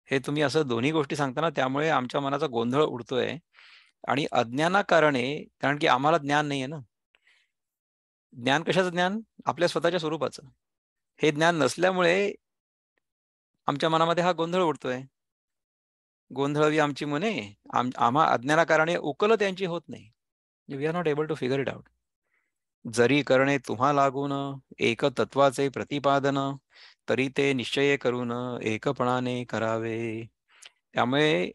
[SPEAKER 1] हे तुम्ही असं दोन्ही गोष्टी सांगताना त्यामुळे आमच्या मनाचा गोंधळ उडतोय. आणि अज्ञानाकारणे, कारण की आम्हाला ज्ञान नाहीये ना. ज्ञान कशाचं ज्ञान? आपल्या स्वतःच्या स्वरूपाचं. हे ज्ञान नसल्यामुळे आमच्या मनामध्ये हा गोंधळ उडतोय. गोंधळावी आमची मने, आम्हा अज्ञानाकारणे उकल त्यांची होत नाही. We are not able to figure it out. जरी करणे तुम्हा लागून एक तत्वाचे प्रतिपादन, तरी ते निश्चय करून एकपणाने करावे. त्यामुळे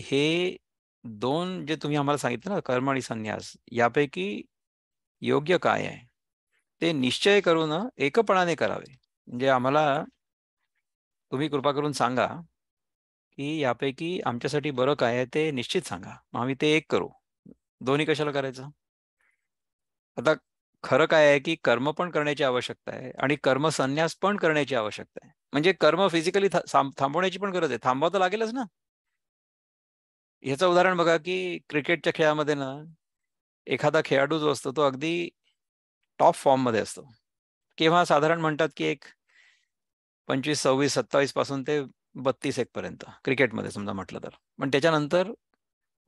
[SPEAKER 1] हे दोन जे तुम्ही आम्हाला सांगितलं ना, कर्म आणि संन्यास, यापैकी योग्य काय आहे ते निश्चय करून एकपणाने करावे. म्हणजे आम्हाला तुम्ही कृपा करून सांगा की यापैकी आमच्यासाठी बरं काय आहे ते निश्चित सांगा, मग आम्ही ते एक करू. दोन्ही कशाला करायचं? आता खरं काय आहे की कर्म पण करण्याची आवश्यकता आहे आणि कर्म संन्यास पण करण्याची आवश्यकता आहे. म्हणजे कर्म फिजिकली थांबवण्याची पण गरज आहे. थांबवावं तर लागेलच ना. ह्याचं उदाहरण बघा की क्रिकेटच्या खेळामध्ये ना, एखादा खेळाडू जो असतो तो अगदी टॉप फॉर्म मध्ये असतो. केव्हा साधारण म्हणतात की एक 25, 26, 27 पासून ते 32 एक पर्यंत क्रिकेटमध्ये समजा म्हटलं तर. पण त्याच्यानंतर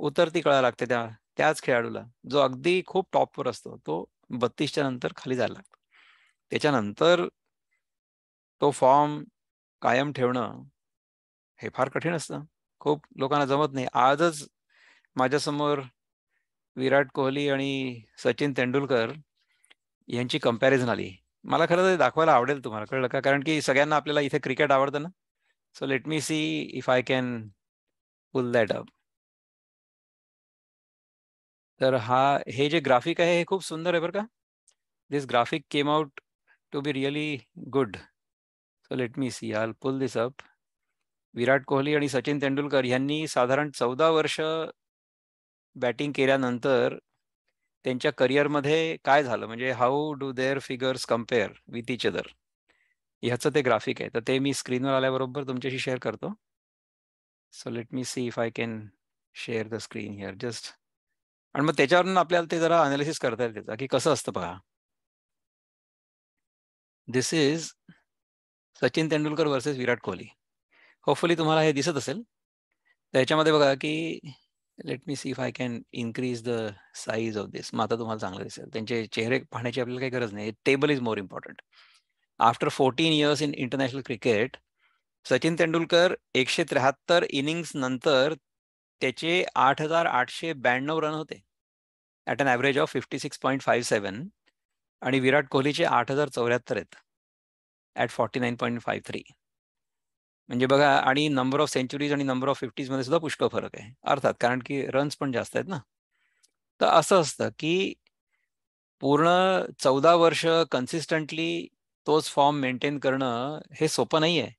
[SPEAKER 1] उतरती कळा लागते त्याच खेळाडूला, जो अगदी खूप टॉपवर असतो तो 32च्या नंतर खाली जायला लागतो. त्याच्यानंतर तो फॉर्म कायम ठेवणं हे फार कठीण असतं. खूप लोकांना जमत नाही. आजच माझ्यासमोर विराट कोहली आणि सचिन तेंडुलकर यांची कंपॅरिझन आली. मला खरं तर दाखवायला आवडेल तुम्हाला, कळलं का? कारण की सगळ्यांना आपल्याला इथे क्रिकेट आवडतं ना. So let me see if I can pull that up. तर हे जे ग्राफिक आहे हे खूप सुंदर आहे बरं का. This graphic came out to be really good. So let me see, I will pull this up. Virat Kohli आणि सचिन तेंडुलकर यांनी साधारण 14 वर्ष बॅटिंग केल्यानंतर त्यांच्या करिअरमध्ये काय झालं, म्हणजे how do there figures compare with each other, ह्याचं ते ग्राफिक आहे. तर ते मी स्क्रीनवर आल्याबरोबर तुमच्याशी शेअर करतो. So let me see if I can share the screen here just. आणि मग त्याच्यावरून आपल्याला ते जरा अनालिसिस करता येईल त्याचा की कसं असतं बघा. This is Sachin Tendulkar versus Virat Kohli. Hopefully तुम्हाला हे दिसत असेल. त्याच्यामध्ये बघा की let me see if I can increase the size of this. मग आता तुम्हाला चांगलं दिसेल. त्यांचे चेहरे पाहण्याची आपल्याला काही गरज नाही. Table is more important. After 14 years in international cricket, Sachin Tendulkar 173 innings नंतर त्याचे 8,892 रन होते ॲट अन ॲव्हरेज ऑफ 56.57, आणि विराट कोहलीचे 8,074 आहेत ॲट 49.53. म्हणजे बघा, आणि नंबर ऑफ सेंचुरीज आणि नंबर ऑफ 50s मध्ये सुद्धा पुष्कळ फरक आहे अर्थात, कारण की रन्स पण जास्त आहेत ना. तर असं असतं की पूर्ण 14 वर्ष कन्सिस्टंटली तोच फॉर्म मेंटेन करणं हे सोपं नाही आहे.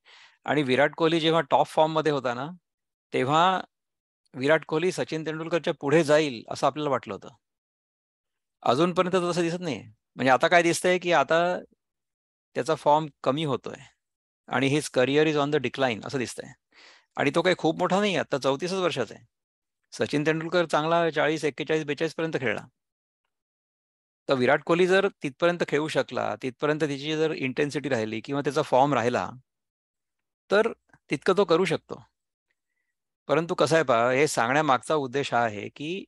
[SPEAKER 1] आणि विराट कोहली जेव्हा टॉप फॉर्ममध्ये होता ना, तेव्हा विराट कोहली सचिन तेंडुलकरच्या पुढे जाईल असं आपल्याला वाटलं होतं. अजूनपर्यंत तसं दिसत नाही. म्हणजे आता काय दिसतंय की आता त्याचा फॉर्म कमी होतोय आणि his career is on the decline असं दिसतंय. आणि तो काही खूप मोठा नाही, आता 34च वर्षाचा आहे. सचिन तेंडुलकर चांगला 40, 41, 42 पर्यंत खेळला. तर विराट कोहली जर तिथपर्यंत खेळू शकला, तिथपर्यंत त्याची जर इंटेन्सिटी राहिली किंवा त्याचा फॉर्म राहिला, तर तितकं तो करू शकतो. परंतु कसं आहे पहा, हे सांगण्यामागचा उद्देश हा आहे की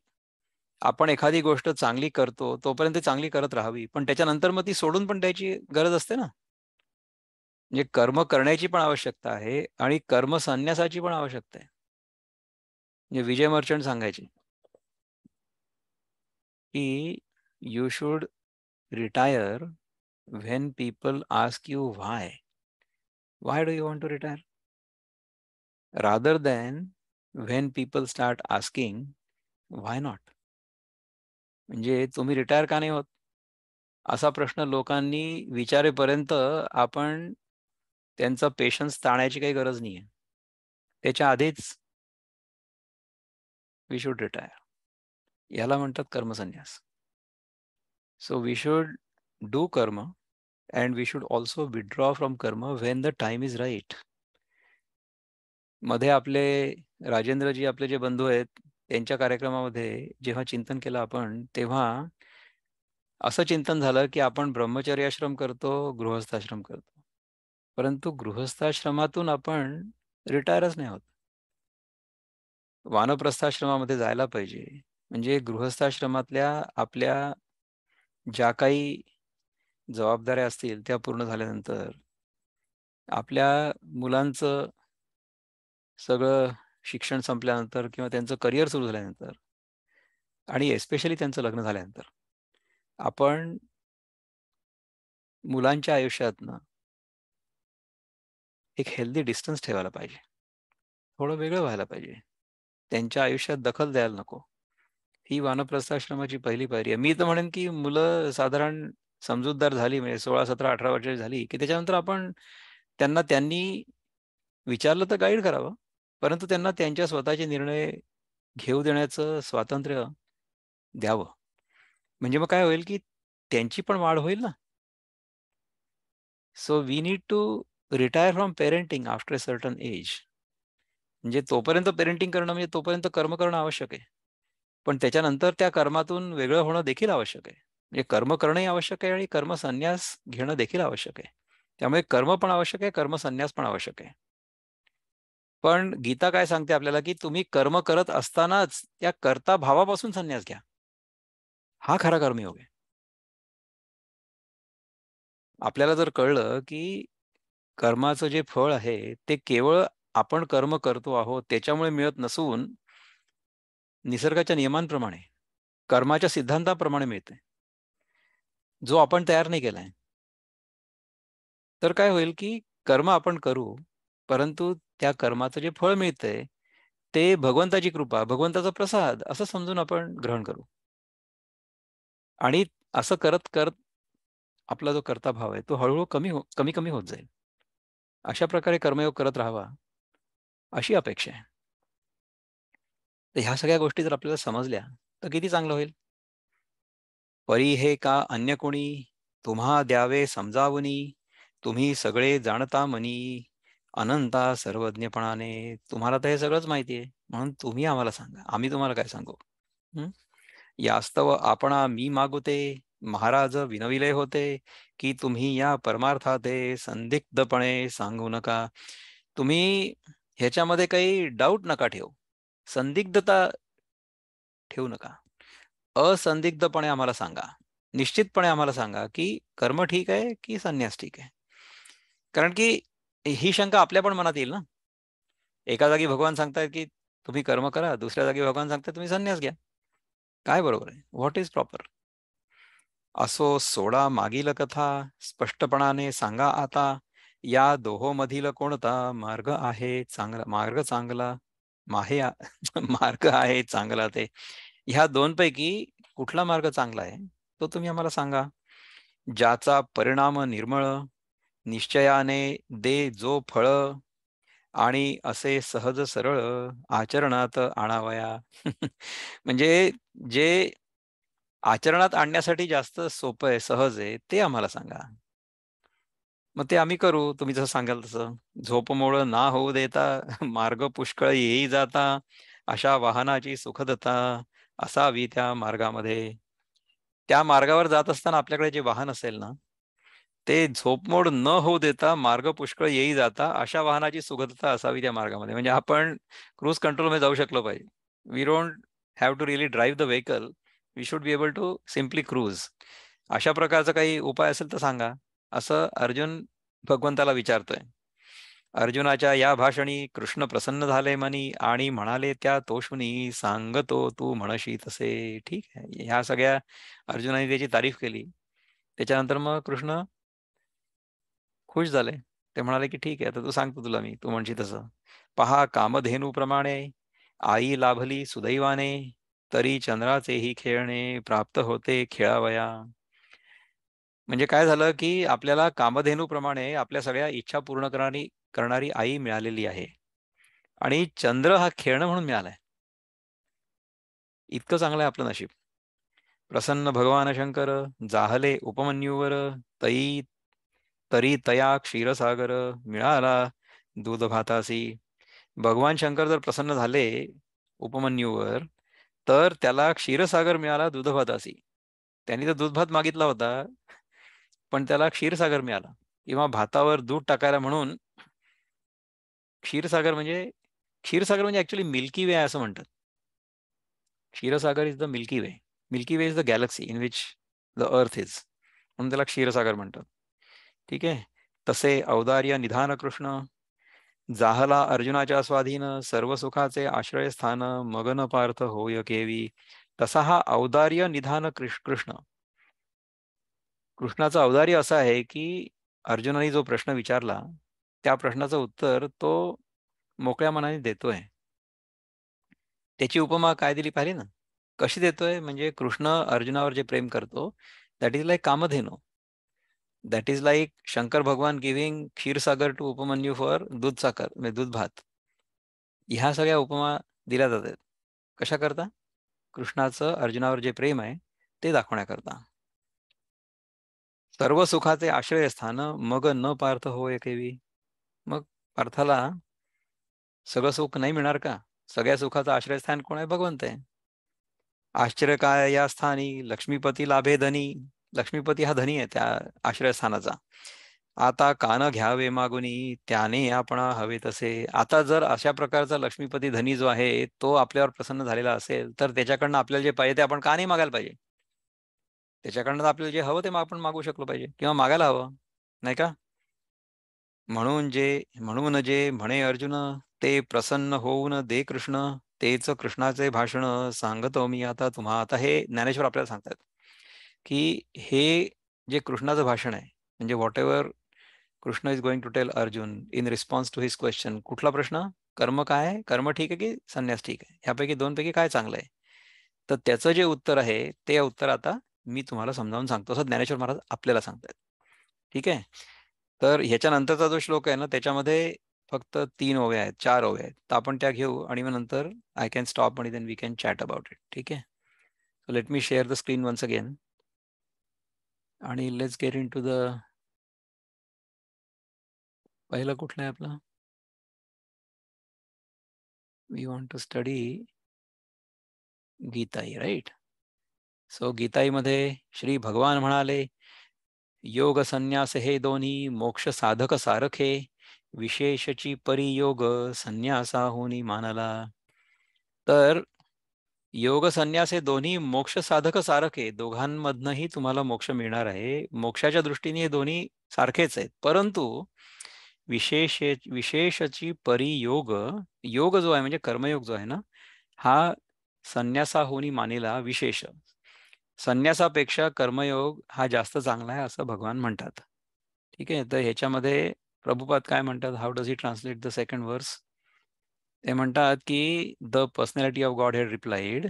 [SPEAKER 1] आपण एखादी गोष्ट चांगली करतो तोपर्यंत चांगली करत राहावी, पण त्याच्यानंतर मग ती सोडून पण द्यायची गरज असते ना. म्हणजे कर्म करण्याची पण आवश्यकता आहे आणि कर्म संन्यासाची पण आवश्यकता आहे. म्हणजे विजय मर्चंट सांगायचे की you should retire when people ask you why. Why do you want to retire, rather than when people start asking why not. म्हणजे तुम्ही रिटायर का नाही होत असा प्रश्न लोकांनी विचारेपर्यंत आपण त्यांचा पेशन्स ताणायची काही गरज नाही आहे. त्याच्या आधीच वी शुड रिटायर. याला म्हणतात कर्मसन्यास. So we should do karma and we should also withdraw from karma when the time is right. मध्ये आपले राजेंद्रजी, आपले जे बंधू आहेत, त्यांच्या कार्यक्रमामध्ये जेव्हा चिंतन केलं आपण, तेव्हा असं चिंतन झालं की आपण ब्रह्मचर्याश्रम करतो, गृहस्थाश्रम करतो, परंतु गृहस्थाश्रमातून आपण रिटायरच नाही होत. वानप्रस्थाश्रमामध्ये जायला पाहिजे. म्हणजे गृहस्थाश्रमातल्या आपल्या ज्या काही जबाबदाऱ्या असतील त्या पूर्ण झाल्यानंतर आपल्या मुलांचं सगळं शिक्षण संपल्यानंतर किंवा त्यांचं करिअर सुरू झाल्यानंतर आणि एस्पेशली त्यांचं लग्न झाल्यानंतर आपण मुलांच्या आयुष्यातनं एक हेल्दी डिस्टन्स ठेवायला पाहिजे. थोडं वेगळं व्हायला पाहिजे. त्यांच्या आयुष्यात दखल द्यायला नको. ही वानप्रस्थाश्रमाची पहिली पायरी आहे. मी तर म्हणेन, की मुलं साधारण समजूतदार झाली म्हणजे 16, 17, 18 वर्षाची झाली, की त्याच्यानंतर आपण त्यांनी विचारलं तर गाईड करावं. परंतु त्यांना त्यांच्या स्वतःचे निर्णय घेऊ देण्याचं स्वातंत्र्य द्यावं. म्हणजे मग काय होईल, की त्यांची पण वाढ होईल ना. So we need to retire from parenting after a certain age. म्हणजे तोपर्यंत पेरेंटिंग करणं म्हणजे तोपर्यंत कर्म करणं आवश्यक आहे. पण त्याच्यानंतर त्या कर्मातून वेगळं होणं देखील आवश्यक आहे. म्हणजे कर्म करणंही आवश्यक आहे आणि कर्मसन्यास घेणं देखील आवश्यक आहे. त्यामुळे कर्म पण आवश्यक आहे, कर्मसन्यास पण आवश्यक आहे. पण गीता काय सांगते आपल्याला, की तुम्ही कर्म करत असतानाच त्या कर्ता भावापासून संन्यास घ्या. हा खरा कर्मयोग आहे. आपल्याला जर कळलं, की कर्माचं जे फळ आहे, ते केवळ आपण कर्म करतो आहोत त्याच्यामुळे मिळत नसून निसर्गाच्या नियमांप्रमाणे, कर्माच्या सिद्धांताप्रमाणे मिळते, जो आपण तयार नाही केलाय. तर काय होईल, की कर्म आपण करू, परंतु त्या कर्माचं जे फळ मिळतंय, ते भगवंताची कृपा, भगवंताचा प्रसाद असं समजून आपण ग्रहण करू. आणि असं करत आपला जो कर्ताभाव आहे, तो हळू कमी-कमी होत जाईल. अशा प्रकारे कर्मयोग करत राहावा, अशी अपेक्षा आहे. तर ह्या सगळ्या गोष्टी जर आपल्याला समजल्या, तर किती चांगलं होईल. परी हे का अन्य कोणी, तुम्हा द्यावे समजावूनी, तुम्ही सगळे जाणता मनी, अनंता सर्वज्ञपणाने. तुम्हाला तर हे सगळंच माहिती आहे, म्हणून तुम्ही आम्हाला सांगा. आम्ही तुम्हाला काय सांगू? हं? यास्तव आपणा मी मागुते, महाराज विनविले होते, की तुम्ही या परमार्थाते संदिग्धपणे सांगू नका. तुम्ही ह्याच्यामध्ये काही डाऊट नका ठेवू. संदिग्धता ठेवू नका. असंदिग्धपणे आम्हाला सांगा. निश्चितपणे आम्हाला सांगा, की कर्म ठीक आहे, की संन्यास ठीक आहे? कारण की ही शंका आपल्या पण मनात येईल ना. एका जागी भगवान सांगतायत, की तुम्ही कर्म करा. दुसऱ्या जागी भगवान सांगतायत, तुम्ही संन्यास घ्या. काय बरोबर आहे? What is proper? असो सोडा मागील कथा, स्पष्टपणाने सांगा आता. या दोहोमधील कोणता मार्ग आहे चांगला? मार्ग चांगला माहे मार्ग आहे चांगला ते. ह्या 2 पैकी कुठला मार्ग चांगला आहे, तो तुम्ही आम्हाला सांगा. ज्याचा परिणाम निर्मळ, निश्चयाने दे जो फळ, आणि असे सहज सरळ आचरणात आणावया. म्हणजे जे आचरणात आणण्यासाठी जास्त सोपं आहे, सहज आहे, ते आम्हाला सांगा. मग ते आम्ही करू, तुम्ही जसं सांगाल तसं. झोपमोड ना होऊ देता, मार्ग पुष्कळ येई जाता, अशा वाहनाची सुखदता असावी त्या मार्गामध्ये. त्या मार्गावर जात असताना आपल्याकडे जे वाहन असेल ना, ते झोपमोड न होऊ देता मार्ग पुष्कळ येई जाता अशा वाहनाची सुगमता असावी त्या मार्गामध्ये. म्हणजे आपण क्रूज कंट्रोलमध्ये जाऊ शकलो पाहिजे. We don't have to really drive the vehicle. We should be able to simply cruise. अशा प्रकारचा काही उपाय असेल तर सांगा, असं अर्जुन भगवंताला विचारतोय. अर्जुनाच्या या भाषणी कृष्ण प्रसन्न झाले मनी आणि म्हणाले त्या तोषुनी, सांगतो तू म्हणशी तसे. ठीक आहे. ह्या सगळ्या अर्जुनाने त्याची तारीफ केली. त्याच्यानंतर मग कृष्ण खुश झाले. ते म्हणाले, की "ठीक आहे, आता तू सांगतो तुला मी, तू म्हणशील तसं. पहा कामधेनूप्रमाणे आई लाभली सुदैवाने, तरी चंद्राचेही खेळणे प्राप्त होते खेळावया." म्हणजे काय झालं, की आपल्याला कामधेनूप्रमाणे आपल्या सगळ्या इच्छा पूर्ण करणारी करणारी आई मिळालेली आहे आणि चंद्र हा खेळणं म्हणून मिळालाय. इतकं चांगलं आहे आपलं नशीब. प्रसन्न भगवान शंकर जाहले उपमन्यूवर, तई तरी तया क्षीरसागर मिळाला दूध भातासी. भगवान शंकर जर प्रसन्न झाले उपमन्यूवर, तर त्याला क्षीरसागर मिळाला दूधभातासी. त्यांनी तर दूधभात मागितला होता, पण त्याला क्षीरसागर मिळाला किंवा भातावर दूध टाकायला म्हणून क्षीरसागर म्हणजे क्षीरसागर म्हणजे ऍक्च्युली मिल्की वे असं म्हणतात. Kshirsagar is the milky way. Milky way is the Galaxy in which the earth is, म्हणून त्याला क्षीरसागर म्हणतात. ठीक आहे. तसे औदार्य निधान कृष्ण, जाहला अर्जुनाच्या स्वाधीन, सर्व सुखाचे आश्रयस्थान, मगन पार्थ होय केवी. तसा हा औदार्य निधान कृष्ण. कृष्णाचं औदार्य असं आहे की अर्जुनाने जो प्रश्न विचारला त्या प्रश्नाचं उत्तर तो मोकळ्या मनाने देतोय. त्याची उपमा काय दिली पाहिजे ना, कशी देतोय म्हणजे कृष्ण अर्जुनावर जे प्रेम करतो that is like Kamadhenu. That is like Shankar Bhagwan giving Kshirsagar to Upamanyu for दूध साखर म्हणजे दूध भात. ह्या सगळ्या उपमा दिल्या जातात कशा करता, कृष्णाचं अर्जुनावर जे प्रेम आहे ते दाखवण्याकरता. सर्व सुखाचे आश्रयस्थान मग न पार्थ होय केवी. मग पार्थाला सगळं सुख नाही मिळणार का? सगळ्या सुखाचं आश्रयस्थान कोण आहे? भगवंत आहे. आश्चर्य काय या स्थानी लक्ष्मीपती लाभे धनी. लक्ष्मीपती हा धनी आहे त्या आश्रयस्थानाचा. आता कान घ्यावे मागुनी त्याने आपण हवे तसे. आता जर अशा प्रकारचा लक्ष्मीपती धनी जो आहे तो आपल्यावर प्रसन्न झालेला असेल तर त्याच्याकडनं आपल्याला जे पाहिजे ते आपण का नाही मागायला पाहिजे? त्याच्याकडनं आपल्याला जे हवं ते आपण मागू शकलो पाहिजे किंवा मागायला हवं, नाही का? म्हणून जे म्हणे अर्जुन ते प्रसन्न होऊन दे कृष्ण. तेच कृष्णाचे भाषण सांगतो मी आता तुम्हा. आता हे ज्ञानेश्वर आपल्याला सांगतात की हे जे कृष्णाचं भाषण आहे म्हणजे whatever Krishna is going to tell Arjun in response to his question. कुठला प्रश्न? कर्म काय आहे? कर्म ठीक आहे की संन्यास ठीक आहे? ह्यापैकी दोनपैकी काय चांगलं आहे? तर त्याचं जे उत्तर आहे ते उत्तर आता मी तुम्हाला समजावून सांगतो असं ज्ञानेश्वर महाराज आपल्याला सांगतात. ठीक आहे. तर ह्याच्यानंतरचा जो श्लोक आहे ना त्याच्यामध्ये फक्त 3 ओव्या आहेत, 4 ओव्या आहेत. तर आपण त्या घेऊ आणि मग नंतर आय कॅन स्टॉप आणि then we can chat about it. ठीक आहे. So let me share the screen once again आणि let's get into the पहिलं कुठलं आहे आपलं? We want to study Gitai, right? So गीताईमध्ये श्री भगवान म्हणाले योग संन्यास हे दोन्ही मोक्ष साधक सारखे, विशेषची परियोग संन्यासाहुनी मानला. तर योग संन्यास हे दोन्ही मोक्ष साधक सारखे, दोघांमधनही तुम्हाला मोक्ष मिळणार आहे. मोक्षाच्या दृष्टीने हे दोन्ही सारखेच आहेत, परंतु विशेषची परियोग, योग जो आहे म्हणजे कर्मयोग जो आहे ना हा संन्यासाहुनी मानेला विशेष. संन्यासापेक्षा कर्मयोग हा जास्त चांगला आहे असं भगवान म्हणतात. ठीक आहे. तर ह्याच्यामध्ये प्रभुपाद काय म्हणतात, how does he translate the second वर्स? ते म्हणतात की the personality of God head replied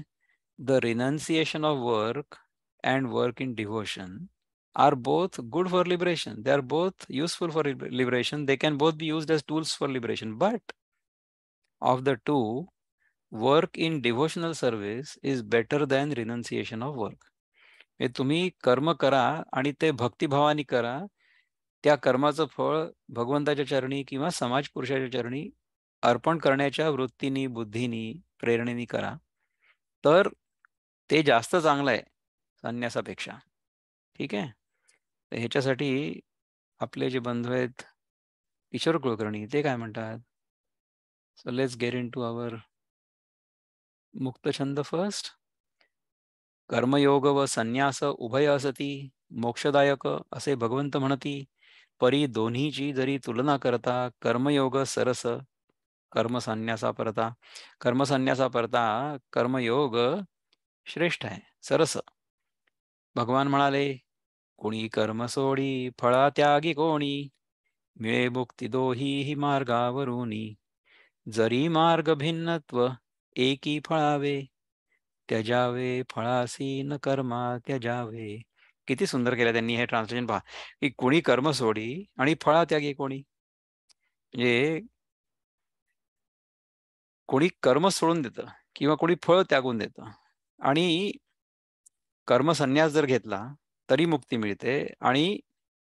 [SPEAKER 1] the renunciation of work and work in devotion are both good for liberation. They are both useful for liberation. They can both be used as tools for liberation. But of the two, work in devotional service is better than renunciation of work. हे तुम्ही कर्म करा आणि ते भक्तिभावाने करा. त्या कर्माचं फळ भगवंताच्या चरणी किंवा समाज पुरुषाच्या चरणी अर्पण करण्याच्या वृत्तीनी, बुद्धीनी, प्रेरणेनी करा. तर ते जास्त चांगलं आहे संन्यासापेक्षा. ठीक आहे. ह्याच्यासाठी आपले जे बंधू आहेत किशोर कुलकर्णी ते काय म्हणतात? So let's get into our muktchhand first. कर्मयोग व संन्यास उभय असती, मोक्षदायक असे भगवंत म्हणती. परी दोन्हीची जरी तुलना करता, कर्मयोग सरस कर्मसन्यासा परता. कर्मसन्यासा परता कर्मयोग श्रेष्ठ आहे, सरस. भगवान म्हणाले कोणी कर्म सोडी फळा त्यागी कोणी, मिळे मुक्ती दोही मार्गावरुनी. जरी मार्ग भिन्नत्व एकी फळावे, त्यजावे फळासी न कर्मा त्यजावे. किती सुंदर केलं त्यांनी हे ट्रान्सलेशन पहा, की कोणी कर्म सोडी आणि फळा त्यागी कोणी. म्हणजे कोणी कर्म सोडून देतं किंवा कोणी फळ त्यागून देतं आणि कर्मसन्यास जर घेतला तरी मुक्ती मिळते आणि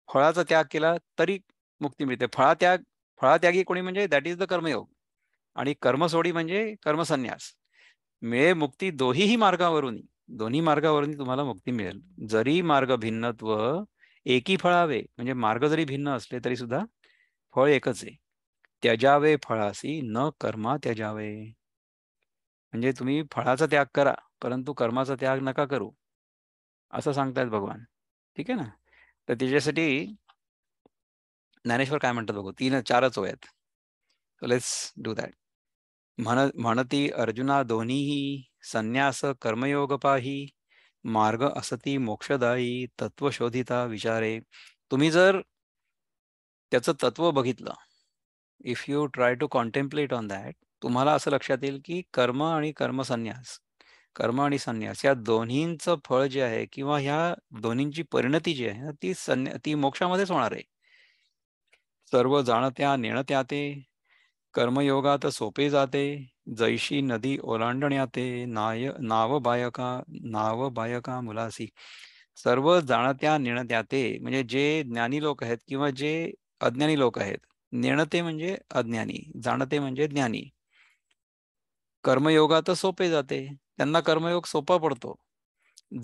[SPEAKER 1] फळाचा त्याग केला तरी मुक्ती मिळते. फळात्यागी कोणी म्हणजे दॅट इज द कर्मयोग आणि कर्मसोडी म्हणजे कर्मसन्यास. मिळे मुक्ती दोहीही मार्गावरून, दोन्ही मार्गावरून तुम्हाला मुक्ती मिळेल. जरी मार्ग भिन्नत्व एकी फळावे, म्हणजे मार्ग जरी भिन्न असले तरी सुद्धा फळ एकच आहे. त्यजावे फळासी न कर्मा त्यजावे. म्हणजे तुम्ही फळाचा त्याग करा, परंतु कर्माचा त्याग नका करू, असं सांगतायत भगवान. ठीक आहे ना. तर त्याच्यासाठी ज्ञानेश्वर काय म्हणतात बघू. 4च ओव्या आहेत. So let's do that. म्हणती अर्जुना दोन्हीही संन्यास कर्मयोग पाही, मार्ग असती मोक्षदायी तत्वशोधिता विचारे. तुम्ही जर त्याचं तत्व बघितलं, if you try to contemplate on that, तुम्हाला असं लक्षात येईल की कर्म आणि कर्मसन्यास, कर्म आणि संन्यास या दोन्हींचं फळ जे आहे किंवा ह्या दोन्हींची परिणती जी आहे ती मोक्षामध्येच होणार आहे. सर्व जाणत्या नेणत्या ते, कर्मयोगात सोपे जाते, जैशी नदी ओलांडण्याते, नाव बायका मुलासी. सर्व जाणत्या नेणत्या ते म्हणजे जे ज्ञानी लोक आहेत किंवा जे अज्ञानी लोक आहेत. नेणते म्हणजे अज्ञानी, जाणते म्हणजे ज्ञानी. कर्मयोगात सोपे जाते, त्यांना कर्मयोग सोपा पडतो.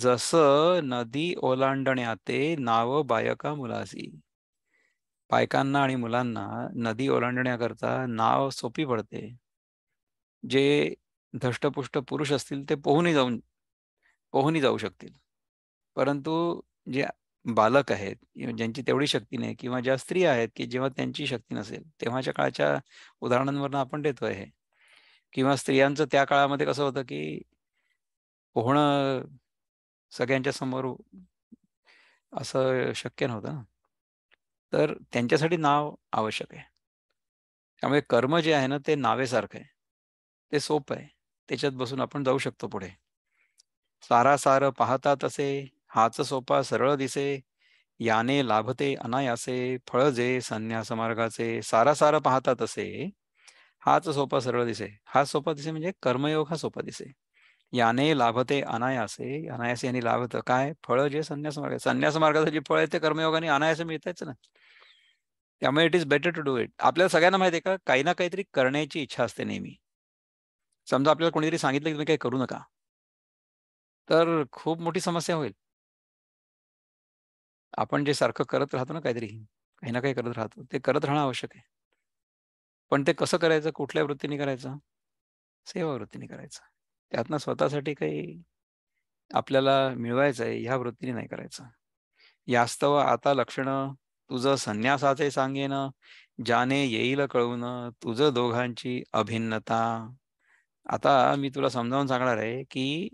[SPEAKER 1] जसं नदी ओलांडण्याते नाव बायका मुलासी. बायकांना आणि मुलांना नदी ओलांडण्याकरता नाव सोपी पडते. जे धष्टपुष्ट पुरुष असतील ते पोहूनही जाऊ शकतील. परंतु जे बालक आहेत, ज्यांची तेवढी शक्ती नाही, किंवा ज्या स्त्रिया आहेत की जेव्हा त्यांची शक्ती नसेल, तेव्हाच्या काळच्या उदाहरणांवरून आपण देतोय हे. किंवा स्त्रियांचं त्या काळामध्ये कसं होतं की पोहणं सगळ्यांच्या समोर असं शक्य नव्हतं ना. तर त्यांच्यासाठी नाव आवश्यक आहे. त्यामुळे कर्म जे आहे ना ते नावेसारखं आहे, ते सोपं आहे, त्याच्यात बसून आपण जाऊ शकतो पुढे. सारासार पाहता तसे, हाच सोपा सरळ दिसे, याने लाभते अनायासे, फळ जे संन्यास मार्गाचे. सारासार पाहता तसे, हाच सोपा सरळ दिसे. हा सोपा दिसे म्हणजे कर्मयोग हा सोपा दिसे. याने लाभते अनायासे, अनायासे यांनी लाभतं काय? फळ जे संन्यास मार्ग. संन्यास मार्गाचं जे फळ आहे ते कर्मयोगाने अनायासे मिळतच ना. त्यामुळे it is better to do it. आपल्याला सगळ्यांना माहिती आहे का, काही ना काहीतरी करण्याची इच्छा असते नेहमी. समजा आपल्याला कोणीतरी सांगितलं की तुम्ही काही करू नका, तर खूप मोठी समस्या होईल. आपण जे सारखं करत राहतो ना, काहीतरी काही ना काही करत राहतो, ते करत राहणं आवश्यक आहे. पण ते कसं करायचं, कुठल्या वृत्तीने करायचं? सेवा वृत्तीने करायचं. त्यातनं स्वतःसाठी काही आपल्याला मिळवायचं आहे ह्या वृत्तीने नाही करायचं. यास्तव आता लक्षणं तुझं संन्यासाचे सांगेन, ज्याने येईल कळून तुझं दोघांची अभिन्नता. आता मी तुला समजावून सांगणार आहे की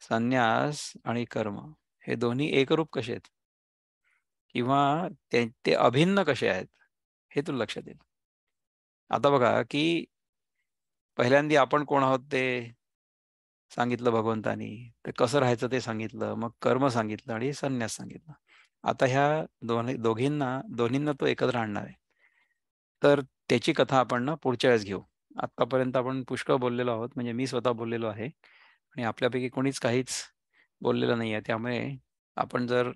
[SPEAKER 1] संन्यास आणि कर्म हे दोन्ही एकरूप कसे आहेत किंवा ते अभिन्न कसे आहेत हे तुला लक्षात येईल. आता बघा की पहिल्यांदा आपण कोण आहोत ते सांगितलं भगवंतानी, ते कसं राहायचं ते सांगितलं, मग कर्म सांगितलं आणि संन्यास सांगितलं. आता ह्या दोन्हींना तो एकत्र आणणार आहे. तर त्याची कथा आपण ना पुढच्या वेळेस घेऊ. आतापर्यंत आपण पुष्कळ बोललेलो आहोत, म्हणजे मी स्वतः बोललेलो आहे आणि आपल्यापैकी कोणीच काहीच बोललेलं नाही आहे. त्यामुळे आपण जर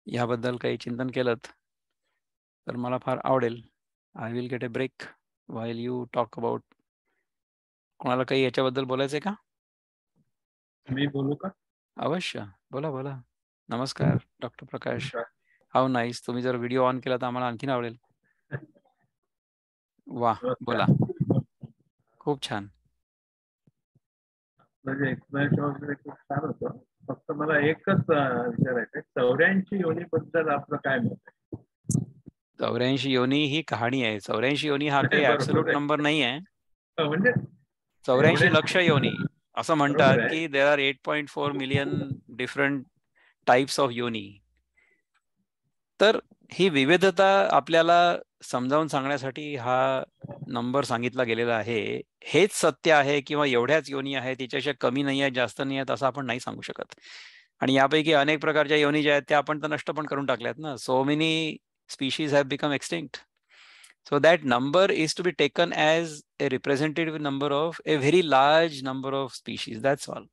[SPEAKER 1] ह्याबद्दल काही चिंतन केलं तर मला फार आवडेल. I will get a break while you talk about. कोणाला काही याच्याबद्दल बोलायचं आहे का?
[SPEAKER 3] मी बोलू का?
[SPEAKER 1] अवश्य, बोला बोला. नमस्कार डॉक्टर प्रकाश. How nice. तुम्ही जर व्हिडिओ ऑन केला तर आम्हाला आणखीन आवडेल. वाह, बोला. खूप छान.
[SPEAKER 3] म्हणजे एक्सप्लेनेशन वगैरे खूप छान होतं. फक्त मला एकच विचारायचं, 84 योनीबद्दल आपलं काय मत आहे?
[SPEAKER 1] 84 योनी ही कहाणी आहे. 84 योनी हा काही ऍब्सोल्यूट नंबर नाही आहे.
[SPEAKER 3] म्हणजे
[SPEAKER 1] 84 लक्ष योनी असं म्हणतात
[SPEAKER 3] बरोबर आहे.
[SPEAKER 1] की there are 8.4 million different types of योनी. तर ही विविधता आपल्याला समजावून सांगण्यासाठी हा नंबर सांगितला गेलेला आहे. हेच सत्य आहे किंवा एवढ्याच योनी आहेत, त्याच्यापेक्षा कमी नाही आहेत, जास्त नाही आहेत, असं आपण नाही सांगू शकत. आणि यापैकी अनेक प्रकारच्या योनी ज्या आहेत त्या आपण तर नष्ट पण करून टाकल्यात ना. So many species have become extinct. So that number is to be taken as a representative number of a very large number of species. That's all.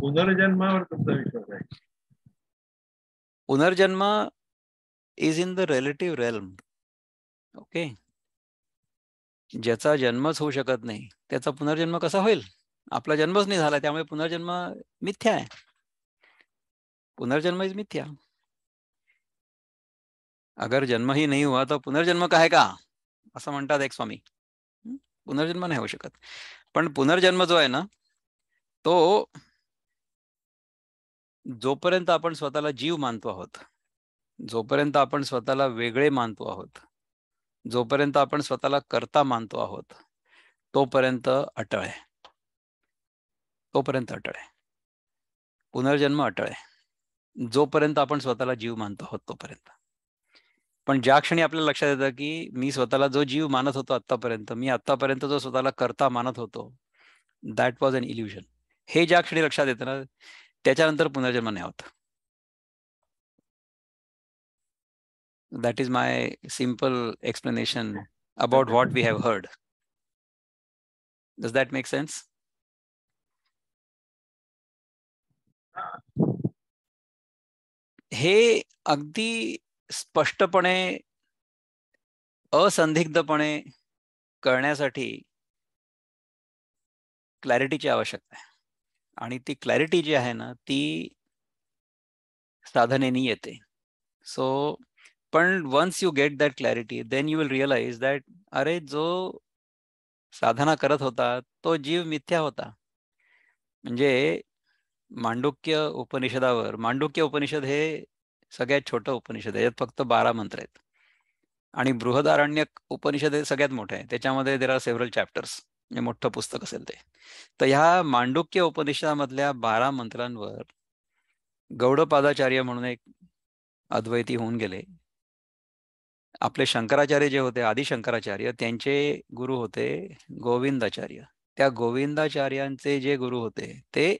[SPEAKER 3] पुनर्जन्मावर तुमचा विश्वास आहे?
[SPEAKER 1] पुनर्जन्म is in the relative realm. Okay. ज्याचा जन्मच होऊ शकत नाही त्याचा पुनर्जन्म कसा होईल? आपला जन्मच नाही झाला, त्यामुळे पुनर्जन्म मिथ्या आहे. पुनर्जन्म इज मिथ्या. अगर जन्म ही नहीं हुआ तो पुनर्जन्म का है का? असं म्हणतात एक स्वामी. पुनर्जन्म नाही होऊ शकत. पण पुनर्जन्म जो आहे ना, तो जोपर्यंत आपण स्वतःला जीव मानतो आहोत, जोपर्यंत आपण स्वतःला वेगळे मानतो आहोत, जोपर्यंत आपण स्वतःला कर्ता मानतो आहोत, तोपर्यंत अटळ आहे. तोपर्यंत अटळ आहे. पुनर्जन्म अटळ आहे जोपर्यंत आपण स्वतःला जीव मानतो आहोत तोपर्यंत. पण ज्या क्षणी आपल्याला लक्षात येतं की मी स्वतःला जो जीव मानत होतो आतापर्यंत, मी आतापर्यंत जो स्वतःला कर्ता मानत होतो, दॅट वॉज अन इल्युजन, हे ज्या क्षणी लक्षात येतं ना, त्याच्यानंतर पुनर्जन्म नाही होत. That is my simple explanation about what we have heard. Does that make sense? हे अगदी स्पष्टपणे, असंदिग्धपणे कळण्यासाठी क्लॅरिटीची आवश्यकता आहे. आणि ती क्लॅरिटी जी आहे ना, ती साधनेने येते. सो पण once you get that clarity, then you will realize that अरे, जो साधना करत होता तो जीव मिथ्या होता. म्हणजे मांडुक्य उपनिषदावर, मांडुक्य उपनिषद हे सगळ्यात छोटं उपनिषद आहे, यात फक्त 12 मंत्र आहेत. आणि बृहदारण्यक उपनिषद हे सगळ्यात मोठं आहे, त्याच्यामध्ये देर आर सेव्हरल चॅप्टर्स, म्हणजे मोठं पुस्तक असेल ते. तर ह्या मांडुक्य उपनिषदामधल्या 12 मंत्रांवर गौडपादाचार्य म्हणून एक अद्वैती होऊन गेले. आपले शंकराचार्य जे होते, आदि शंकराचार्य, त्यांचे गुरु होते गोविंदाचार्य. त्या गोविंदाचार्यांचे जे गुरु होते ते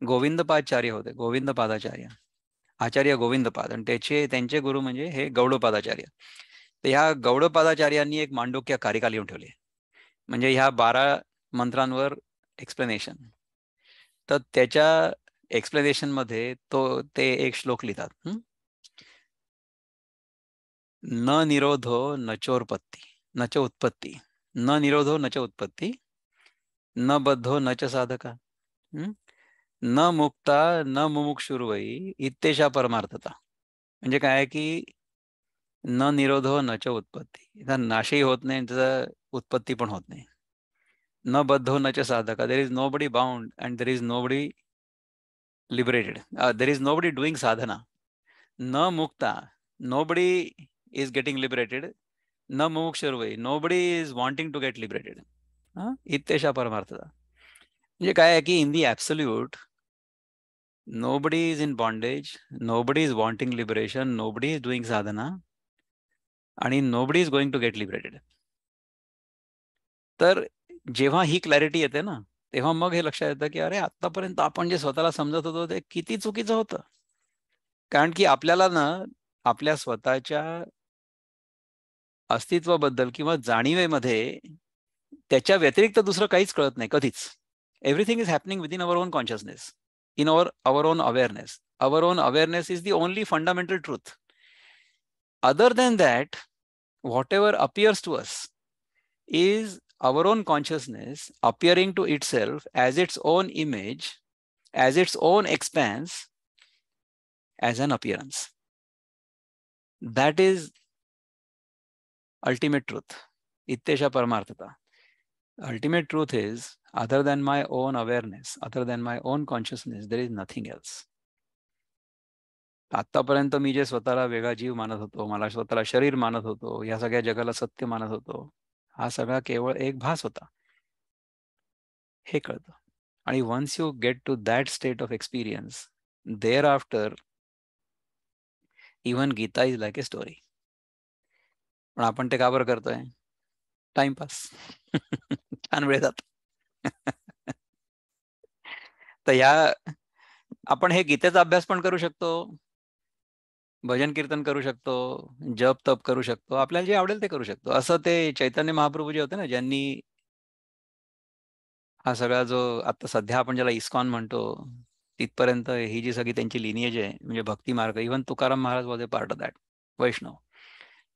[SPEAKER 1] गोविंदपादाचार्य होते, गोविंदपादाचार्य, आचार्य गोविंदपाद. आणि त्यांचे गुरु म्हणजे हे गौडपादाचार्य. तर ह्या गौडपादाचार्यांनी एक मांडुक्य कारिका लिहून ठेवली, म्हणजे ह्या 12 मंत्रांवर एक्सप्लेनेशन. तर त्याच्या एक्सप्लेनेशन मध्ये ते एक श्लोक लिहितात, न निरोधो न चोरपत्ती न च उत्पत्ती, न निरोधो न च उत्पत्ती, न बद्धो न च साधका, न मुक्ता न मुमुक्षुर्वयी इत्येषा परमार्थता. म्हणजे काय आहे की न निरोधो न च उत्पत्ती, त्याचा नाशही होत नाही, त्याचा उत्पत्ती पण होत नाही. न बद्धो न च साधका, there is nobody bound and there is nobody liberated, there is nobody doing sadhana. न मुक्ता, nobody is getting liberated. न मुमुक्षुर्वयी, nobody is wanting to get liberated. इत्येषा परमार्थता. म्हणजे काय आहे की in the absolute nobody is in bondage, nobody is wanting liberation, nobody is doing sadhana, आणि nobody is going to get liberated. तर जेव्हा ही clarity येते ना, तेव्हा मग हे लक्षात येतं की अरे, आतापर्यंत आपण जे स्वतःला समजत होतो ते किती चुकीचं होतं. कारण की आपल्याला ना आपल्या स्वतःच्या अस्तित्वाबद्दल किंवा जाणीवेमध्ये त्याच्या व्यतिरिक्त दुसरं काहीच कळत नाही कधीच. Everything is happening within our own consciousness, in our own awareness. Our own awareness is the only fundamental truth. Other than that, whatever appears to us is our own consciousness appearing to itself as its own image, as its own expanse, as an appearance. That is ultimate truth. Ittesha paramarthata. Ultimate truth is, other than my own awareness, other than my own consciousness, there is nothing else. आतापर्यंत मी जे स्वतःला वेगळा जीव मानत होतो, मला स्वतःला शरीर मानत होतो, या सगळ्या जगाला सत्य मानत होतो, हा सगळा केवळ एक भास होता, हे कळतं. आणि once you get to that state of experience, thereafter even Gita is like a story. पण आपण ते का बरं करतोय? टाइमपास. छान वेळ जातो. तर आपण हे गीतेचा अभ्यास पण करू शकतो, भजन कीर्तन करू शकतो, जप तप करू शकतो, आपल्याला जे आवडेल ते करू शकतो. असं ते चैतन्य महाप्रभू जे होते ना, ज्यांनी हा सगळा जो आता सध्या आपण ज्याला इस्कॉन म्हणतो, तिथपर्यंत ही जी सगळी त्यांची लिनिएज आहे, म्हणजे भक्ती मार्ग, even Tukaram Maharaj was a part of that, Vaishnav.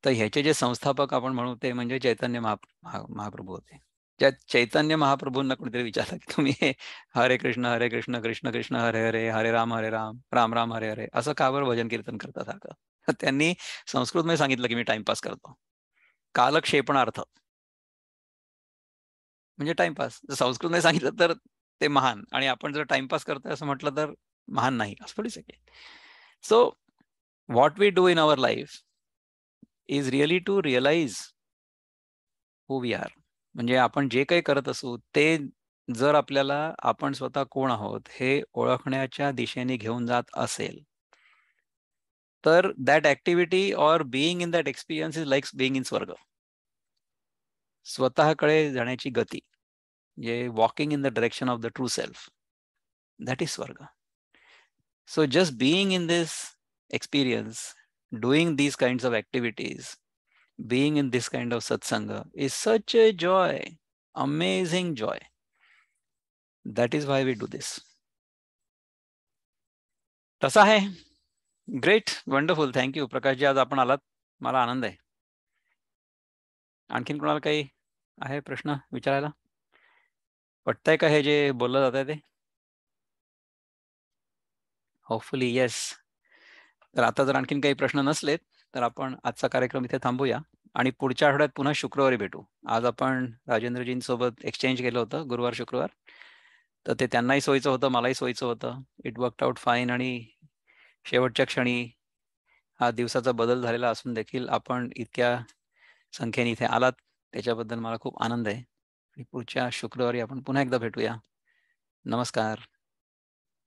[SPEAKER 1] तर ह्याचे जे संस्थापक आपण म्हणू ते म्हणजे चैतन्य महाप्रभू होते. ज्या चैतन्य महाप्रभूंना कोणीतरी विचारलं की तुम्ही हरे कृष्ण कृष्ण कृष्ण हरे हरे, हरे राम राम राम हरे हरे, असं का बरं भजन कीर्तन करता सारखं? त्यांनी संस्कृतमध्ये सांगितलं की मी टाइमपास करतो. कालक्षेपणार्थ म्हणजे टाइमपास. जर संस्कृतमध्ये सांगितलं तर ते महान, आणि आपण जर टाइमपास करतोय असं म्हटलं तर महान नाही, असं थोडीच आहे. So what we do in our life is really to realize who we are. म्हणजे आपण जे काही करत असू ते जर आपल्याला आपण स्वतः कोण आहोत हे ओळखण्याच्या दिशेने घेऊन जात असेल तर that activity or being in that experience is like being in स्वर्ग. स्वतःकडे जाण्याची गती, म्हणजे walking in the direction of the true self, that is स्वर्ग. So just being in this experience, doing these kinds of activities, being in this kind of satsanga is such a joy, amazing joy. That is why we do this. तसा आहे. Great, wonderful, thank you प्रकाशजी, आज आपण आलात, मला आनंद आहे. आणखीन कोणाला काही आहे प्रश्न विचारायला? पटतंय का हे जे बोललं जात आहे ते? Hopefully yes. तर आता जर आणखीन काही प्रश्न नसलेत तर आपण आजचा कार्यक्रम इथे थांबूया आणि पुढच्या आठवड्यात पुन्हा शुक्रवारी भेटू. आज आपण राजेंद्रजींसोबत एक्सचेंज केलं होतं गुरुवार शुक्रवार, तर ते त्यांनाही सोयीचं होतं, मलाही सोयीचं होतं. It worked out fine. आणि शेवटच्या क्षणी हा दिवसाचा बदल झालेला असून देखील आपण इतक्या संख्येने इथे आलात त्याच्याबद्दल मला खूप आनंद आहे. पुढच्या शुक्रवारी आपण पुन्हा एकदा भेटूया. नमस्कार.